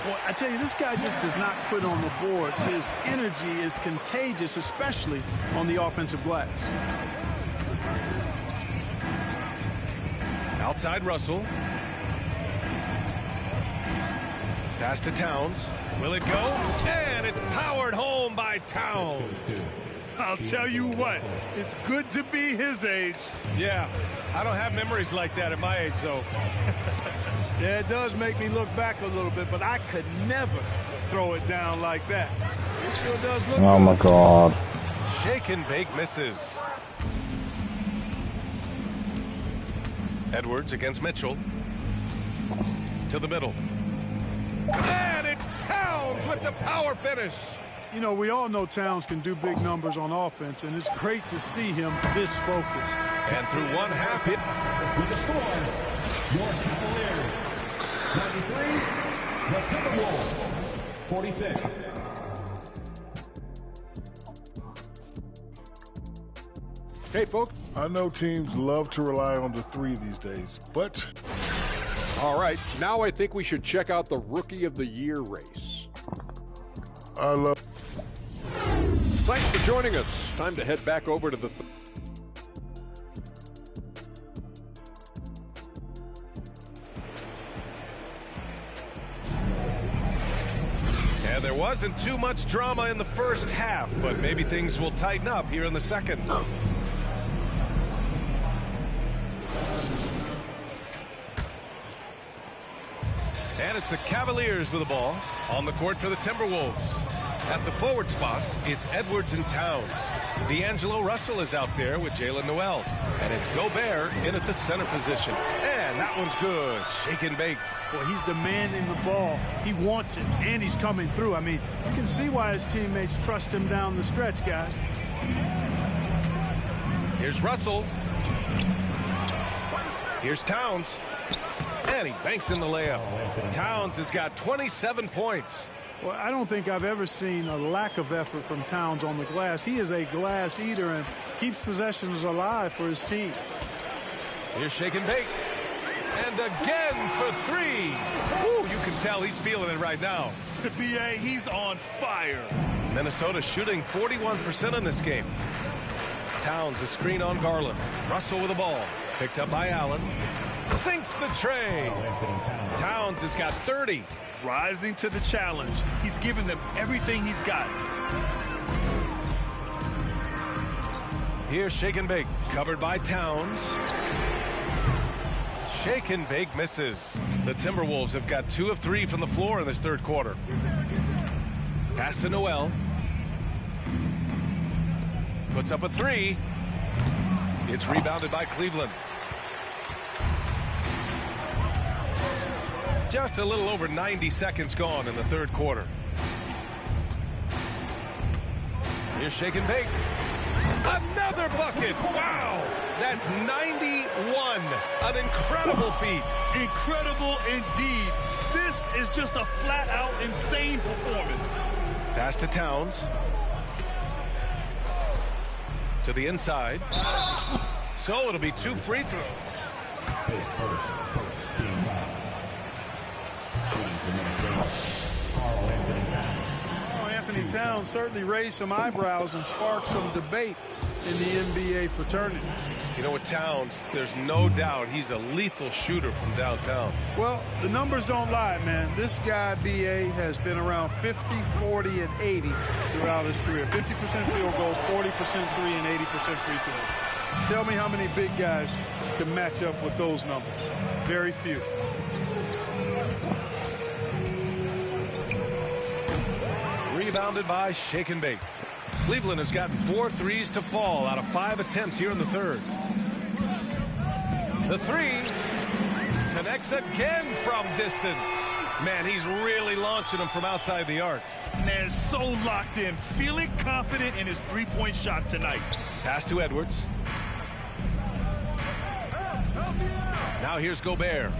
Well, I tell you, this guy just does not quit on the boards. His energy is contagious, especially on the offensive glass. Outside Russell. Pass to Towns. Will it go? And it's powered home by Towns. I'll tell you what, it's good to be his age. Yeah, I don't have memories like that at my age, though. Yeah, it does make me look back a little bit, but I could never throw it down like that. It sure does look Oh, good. my God. Shake and bake misses. Edwards against Mitchell. To the middle. And it's Towns with the power finish. You know, we all know Towns can do big numbers on offense, and it's great to see him this focused. And through one half hit. With the score, your Cavaliers, 93, the Timberwolves, 46. Hey, folks. I know teams love to rely on the three these days, but... All right, now I think we should check out the Rookie of the Year race. I love... Thanks for joining us. Time to head back over to the... And there wasn't too much drama in the first half, but maybe things will tighten up here in the second. And it's the Cavaliers with the ball on the court for the Timberwolves. At the forward spots, it's Edwards and Towns. D'Angelo Russell is out there with Jalen Noel. And it's Gobert in at the center position. And that one's good. Shake and bake. Well, he's demanding the ball. He wants it, and he's coming through. I mean, you can see why his teammates trust him down the stretch, guys. Here's Russell. Here's Towns. And he banks in the layup. Towns has got 27 points. Well, I don't think I've ever seen a lack of effort from Towns on the glass. He is a glass eater and keeps possessions alive for his team. Here's shake and bake. And again for three. Woo, you can tell he's feeling it right now. BA, he's on fire. Minnesota shooting 41% in this game. Towns a screen on Garland. Russell with the ball. Picked up by Allen. Sinks the tray. Towns has got 30. Rising to the challenge. He's giving them everything he's got. Here's Shake and Bake, covered by Towns. Shake and Bake misses. The Timberwolves have got 2 of 3 from the floor in this third quarter. Pass to Noel. Puts up a 3. It's rebounded by Cleveland. Just a little over 90 seconds gone in the third quarter. Here's Shake and Bake. Another bucket. Wow. That's 91. An incredible feat. Incredible indeed. This is just a flat-out insane performance. Pass to Towns. To the inside. So it'll be 2 free throws. Anthony Towns certainly raised some eyebrows and sparked some debate in the NBA fraternity. You know, with Towns, there's no doubt he's a lethal shooter from downtown. Well, the numbers don't lie, man. This guy, B.A., has been around 50, 40, and 80 throughout his career. 50% field goals, 40% three, and 80% free throws. Tell me how many big guys can match up with those numbers. Very few. Rebounded by Shake and Bake. Cleveland has gotten 4 threes to fall out of 5 attempts here in the third. The 3 connects again from distance. Man, he's really launching them from outside the arc. Man, so locked in, feeling confident in his three-point shot tonight. Pass to Edwards. Now here's Gobert.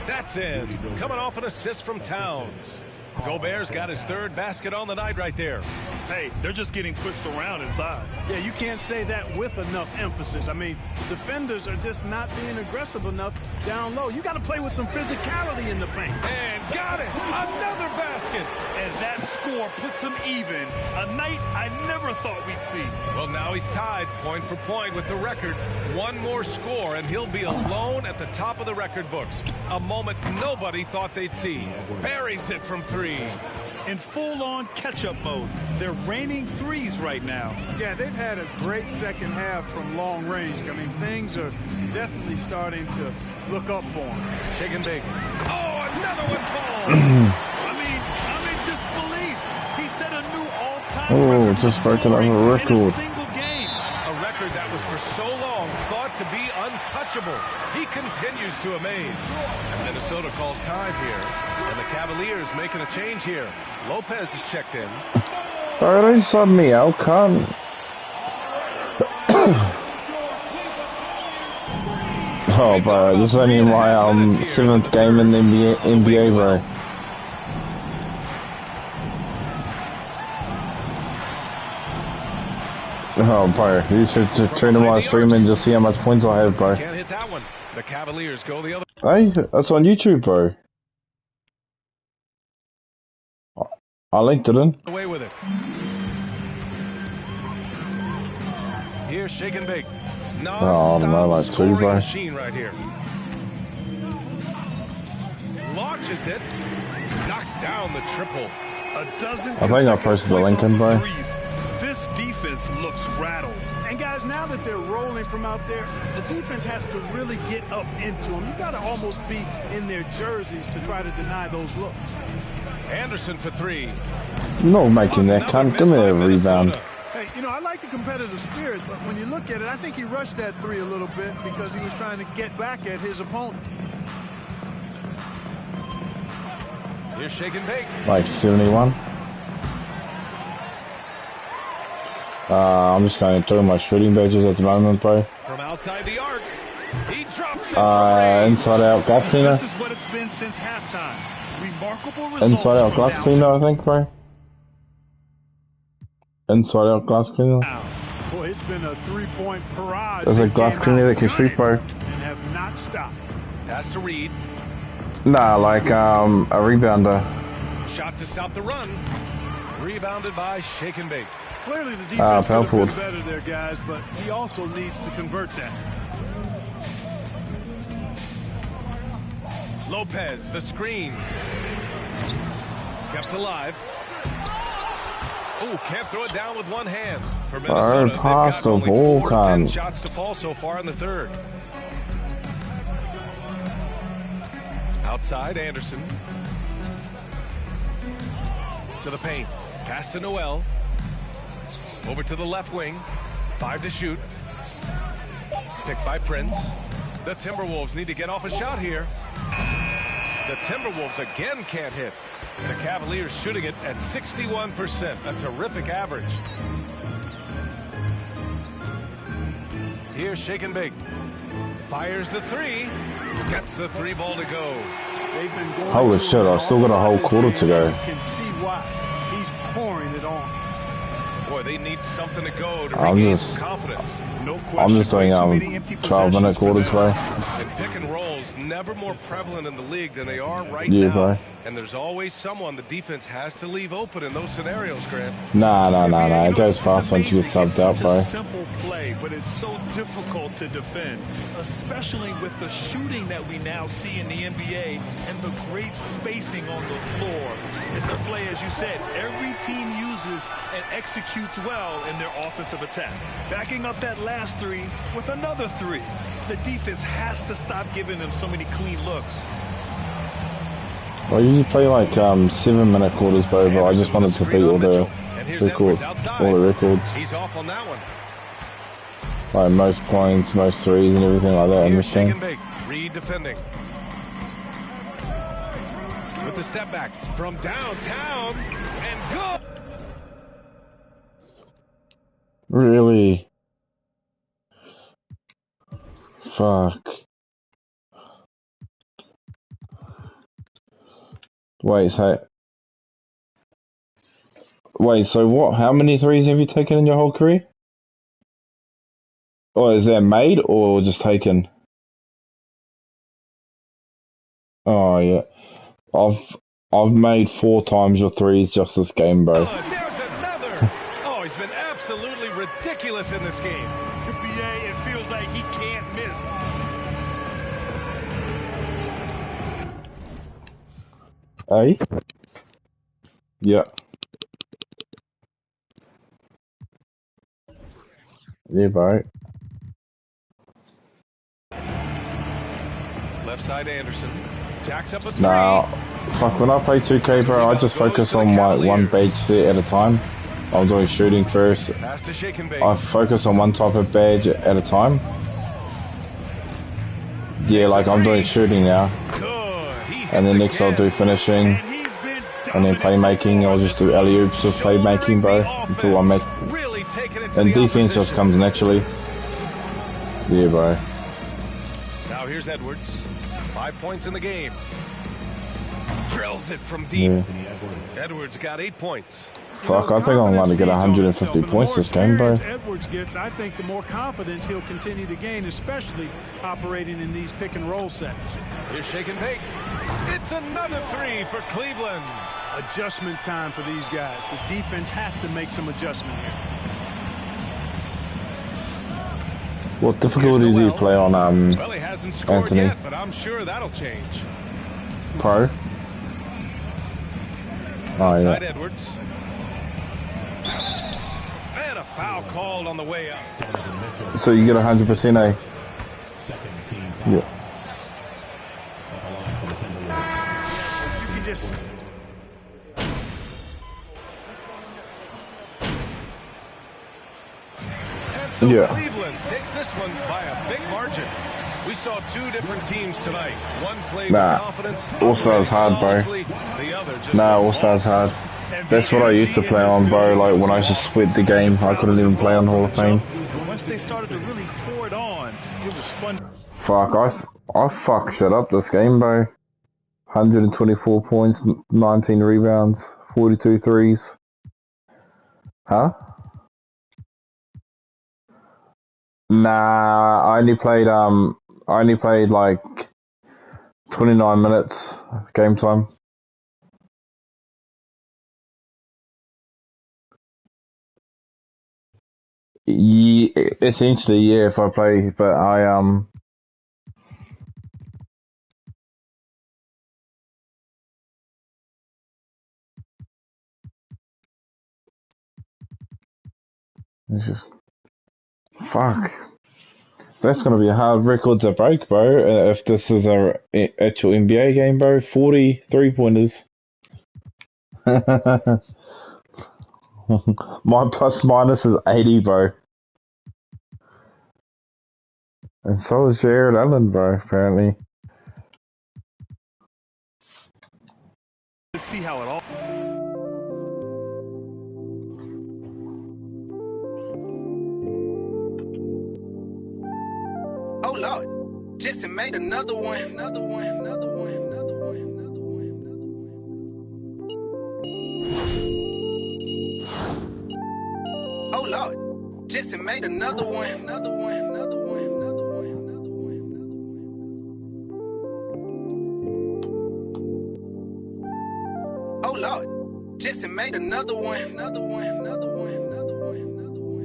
That's in. Coming off an assist from Towns. Gobert's got his 3rd basket on the night right there. Hey, they're just getting pushed around inside. Yeah, you can't say that with enough emphasis. I mean, the defenders are just not being aggressive enough down low. You got to play with some physicality in the paint. And got it. Another basket. And that score puts him even. A night I never thought we'd see. Well, now he's tied point for point with the record. 1 more score, and he'll be alone at the top of the record books. A moment nobody thought they'd see. Buries it from 3. In full-on catch-up mode. They're raining threes right now. Yeah, they've had a great second half from long range. I mean, things are definitely starting to look up for them. Shake and Bake. Oh, another one falls. I'm in disbelief. He set a new all-time record. Just breaking up a record. In a single game. A record that was for so long thought to be untouchable. He continues to amaze. And Minnesota calls time here. And the Cavaliers making a change here. Lopez is checked in. Bro, don't sub me out, cunt. Oh, bro, this is only my 7th game in the NBA, bro. Oh, bro, you should just tune in my stream and just see how much points I have, bro. Can't hit that one. The Cavaliers go the other. Hey, that's on YouTube, bro. I linked it in. Away with it. Here's Shake and Bake. Non-stop like scoring bro. machine right here. Launches it. Knocks down the triple. A dozen. I think I posted the link in, bro. This defense looks rattled. And guys, now that they're rolling from out there, the defense has to really get up into them. You got to almost be in their jerseys to try to deny those looks. Anderson for 3. No making that cunt. Give me a rebound. Hey, you know, I like the competitive spirit, but when you look at it, I think he rushed that 3 a little bit because he was trying to get back at his opponent. Here's Shake and Bake. Like 71. I'm just going through my shooting badges at the moment, bro. From outside the arc, he drops it. Inside out glass cleaner. This is what it's been since halftime. Remarkable results. Inside out glass cleaner, I think, bro. Inside out glass cleaner. Boy, it's been a 3-point parade. There's a glass cleaner that can shoot, bro. And have not stopped. Pass to Reed. Nah, like a rebounder. Shot to stop the run. Rebounded by Shake and Bake. Clearly the defense could have been forward. better there, guys, but he also needs to convert that. Lopez, the screen. Kept alive. Oh, can't throw it down with one hand. For Minnesota, they've pass got the only ball, 4 to 10 cunt. shots to fall so far in the third. Outside, Anderson. To the paint. Pass to Noel. Over to the left wing. 5 to shoot. Picked by Prince. The Timberwolves need to get off a shot here. The Timberwolves again can't hit. The Cavaliers shooting it at 61%, a terrific average. Here's Shaken Big. Fires the 3. Gets the 3 ball to go. They've been going Holy shit, I've still got a whole quarter to go. You can see why. He's pouring it on. Boy, they need something to go to I'm regain just- some confidence. No question. I'm just doing 12-minute quarters, bro. And pick and rolls never more prevalent in the league than they are right Yeah, now. bro. And there's always someone the defense has to leave open in those scenarios, Grant. Nah. It goes fast once you get subbed out, bro. Simple play, but it's so difficult to defend, especially with the shooting that we now see in the NBA and the great spacing on the floor. It's a play, as you said, every team uses and executes well in their offensive attack. Backing up that last 3 with another 3. The defense has to stop giving them so many clean looks. I usually play like 7-minute quarters, bro, but I just wanted to beat all the records. He's off on that one. Like most points, most threes, and everything like that in this game. Reed defending. With the step back from downtown and go. Really? Fuck. Wait, so what? How many threes have you taken in your whole career? Or is that made or just taken? Oh yeah, I've made 4 times your threes just this game, bro. There's another. Oh, he's been absolutely ridiculous in this game. NBA, it feels like he can't miss. Hey? Yeah. Yeah, bro. Left side Anderson. Jacks up a 3. Nah, fuck, when I play 2K, bro, I just focus on my one badge set at a time. I'm doing shooting first. Pass to Shake and Bake. I focus on one type of badge at a time. Yeah, like I'm doing shooting now. And then next I'll do finishing. And then playmaking, I'll just do alley-oops with playmaking, bro. Until I make... And defense just comes naturally. Yeah, bro. Now here's Edwards. 5 points in the game. Drills it from deep. Yeah. Edwards got 8 points. Fuck, I think I'm going to get 150 points this game, bro. Edwards gets, I think the more confidence he'll continue to gain, especially operating in these pick and roll sets. Here's Shake and Bake. It's another 3 for Cleveland. Adjustment time for these guys. The defense has to make some adjustment here. What difficulty do you play on Well, he hasn't scored Anthony? yet, but I'm sure that'll change. Pro? Oh, Outside yeah. Edwards. And a foul called on the way up. So you get 100%, eh? Yeah. You can just... And so Yeah. Cleveland takes this one by a big margin. We saw 2 different teams tonight. One played Nah, with confidence. All-Star's hard, bro. The other just Nah, All-Star's hard. That's what I used to play on, bro. Like, when I used to split the game, I couldn't even play on Hall of Fame. Once they started to really pour it on, it was fun. Fuck, I fucked shit up this game, bro. 124 points, 19 rebounds, 42 threes. Huh? Nah, I only played like 29 minutes game time. Yeah, essentially, yeah, if I play, but It's just fuck. That's gonna be a hard record to break, bro. If this is a actual NBA game, bro. 40 3-pointers. My plus minus is 80, bro. And so is Jared Allen, bro, apparently. Let's see how it all. Oh, Lord. Jetson made another one. Another one. Another one. Another one. Another one. Another one. Oh, Lord. Jetson made another one. Another one. Another one. Another one. Another one. Oh, Lord. Jetson made another one. Another one. Another one. Another one. Another one.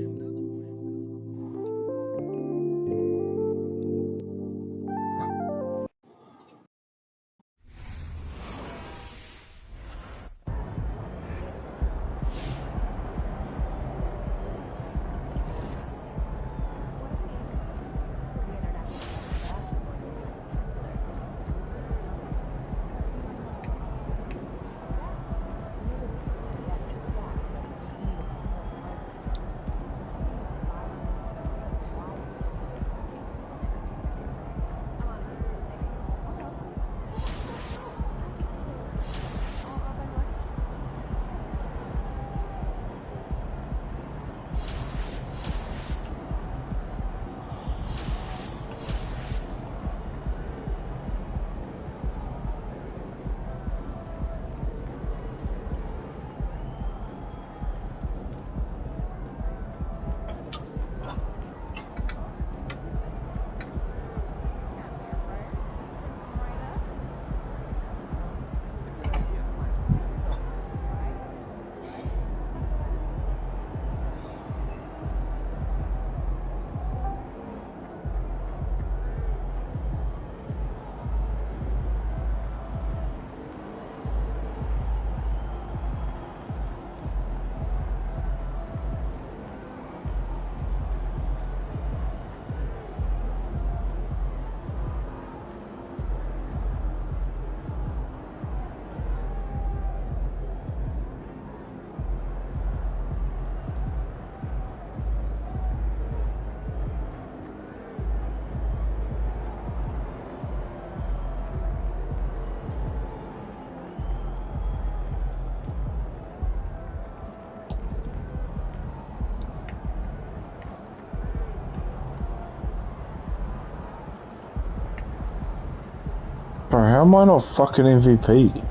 Bro, how am I not fucking MVP?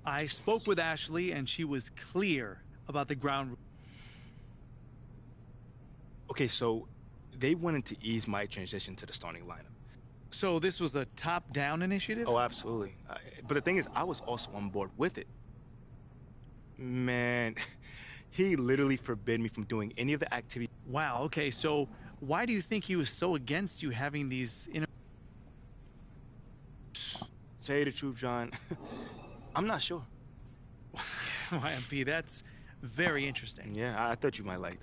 I spoke with Ashley, and she was clear about the ground. Okay, so they wanted to ease my transition to the starting lineup. So this was a top-down initiative? Oh, absolutely. But the thing is, I was also on board with it. Man, he literally forbid me from doing any of the activities. Wow, okay, so why do you think he was so against you having these... Say the truth, John. I'm not sure. MP, that's very interesting. Yeah, I thought you might like that.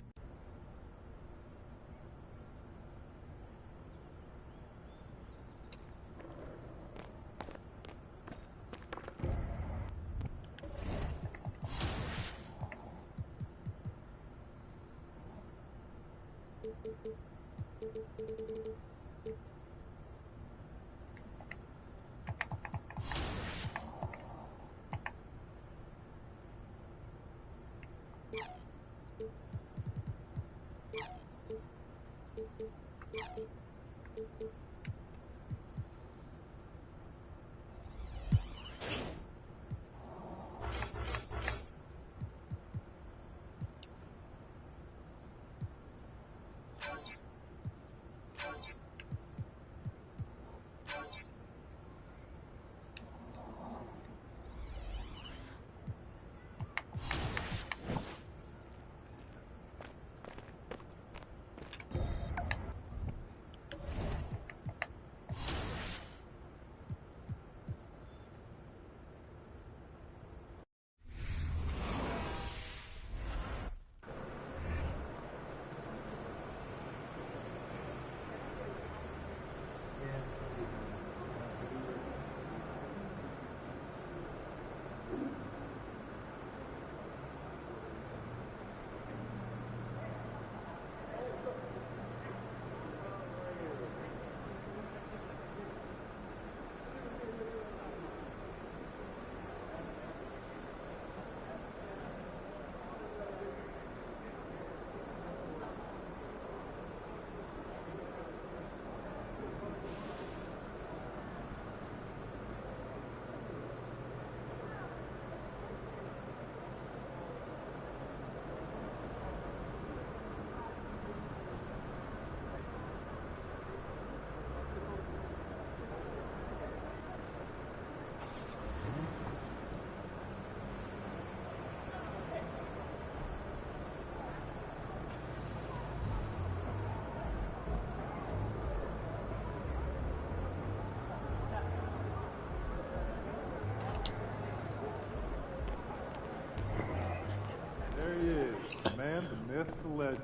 There he is, the man, the myth, the legend.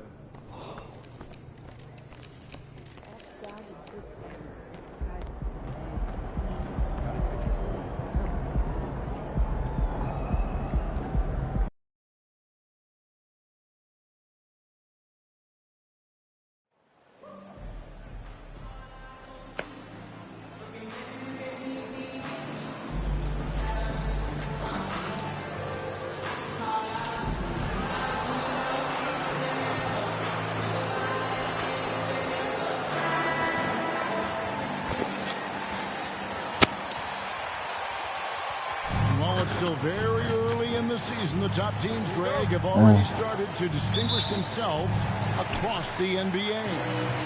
Still very early in the season. The top teams, Greg, have already started to distinguish themselves across the NBA.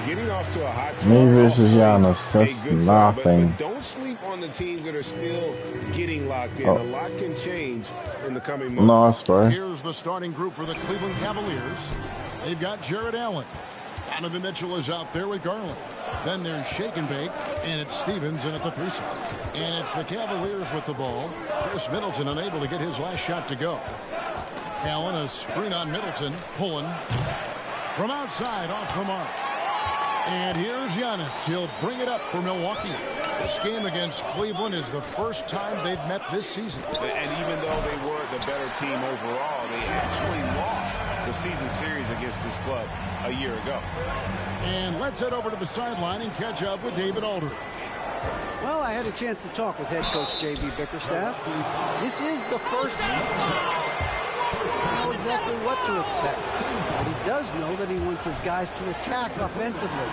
Getting off to a hot start. Me versus Giannis, that's nothing. But don't sleep on the teams that are still getting locked in. A lot can change in the coming months. Nice, bro. Here's the starting group for the Cleveland Cavaliers. They've got Jared Allen. Donovan Mitchell is out there with Garland. Then there's Shake and Bake, and it's Stevens in at the 3 spot. And it's the Cavaliers with the ball. Chris Middleton unable to get his last shot to go. Allen, a screen on Middleton. Pullen from outside off the mark. And here's Giannis. He'll bring it up for Milwaukee. This game against Cleveland is the first time they've met this season. And even though they were the better team overall, they actually lost the season series against this club a year ago. And let's head over to the sideline and catch up with David Aldridge. Well, I had a chance to talk with head coach J.B. Bickerstaff. This is the first week. He doesn't know exactly what to expect, but he does know that he wants his guys to attack offensively.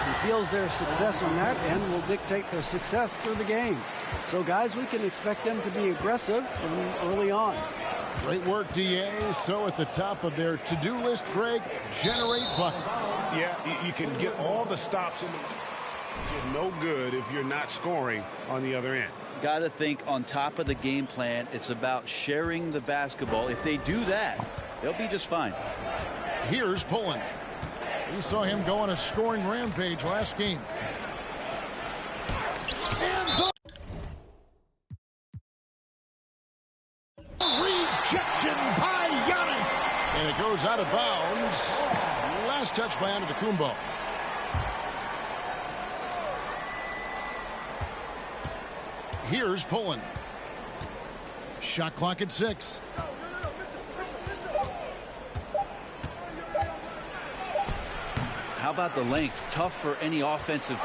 He feels their success on that end will dictate their success through the game. So, guys, we can expect them to be aggressive from early on. Great work, DA. So at the top of their to-do list, Greg, generate buckets. Yeah, you can get all the stops in the... You're no good if you're not scoring on the other end. Got to think on top of the game plan, it's about sharing the basketball. If they do that, they'll be just fine. Here's Pullen. We saw him go on a scoring rampage last game. And the rejection by Giannis. And it goes out of bounds. Last touch by Antetokounmpo. Here's Pullen. Shot clock at 6. How about the length? Tough for any offensive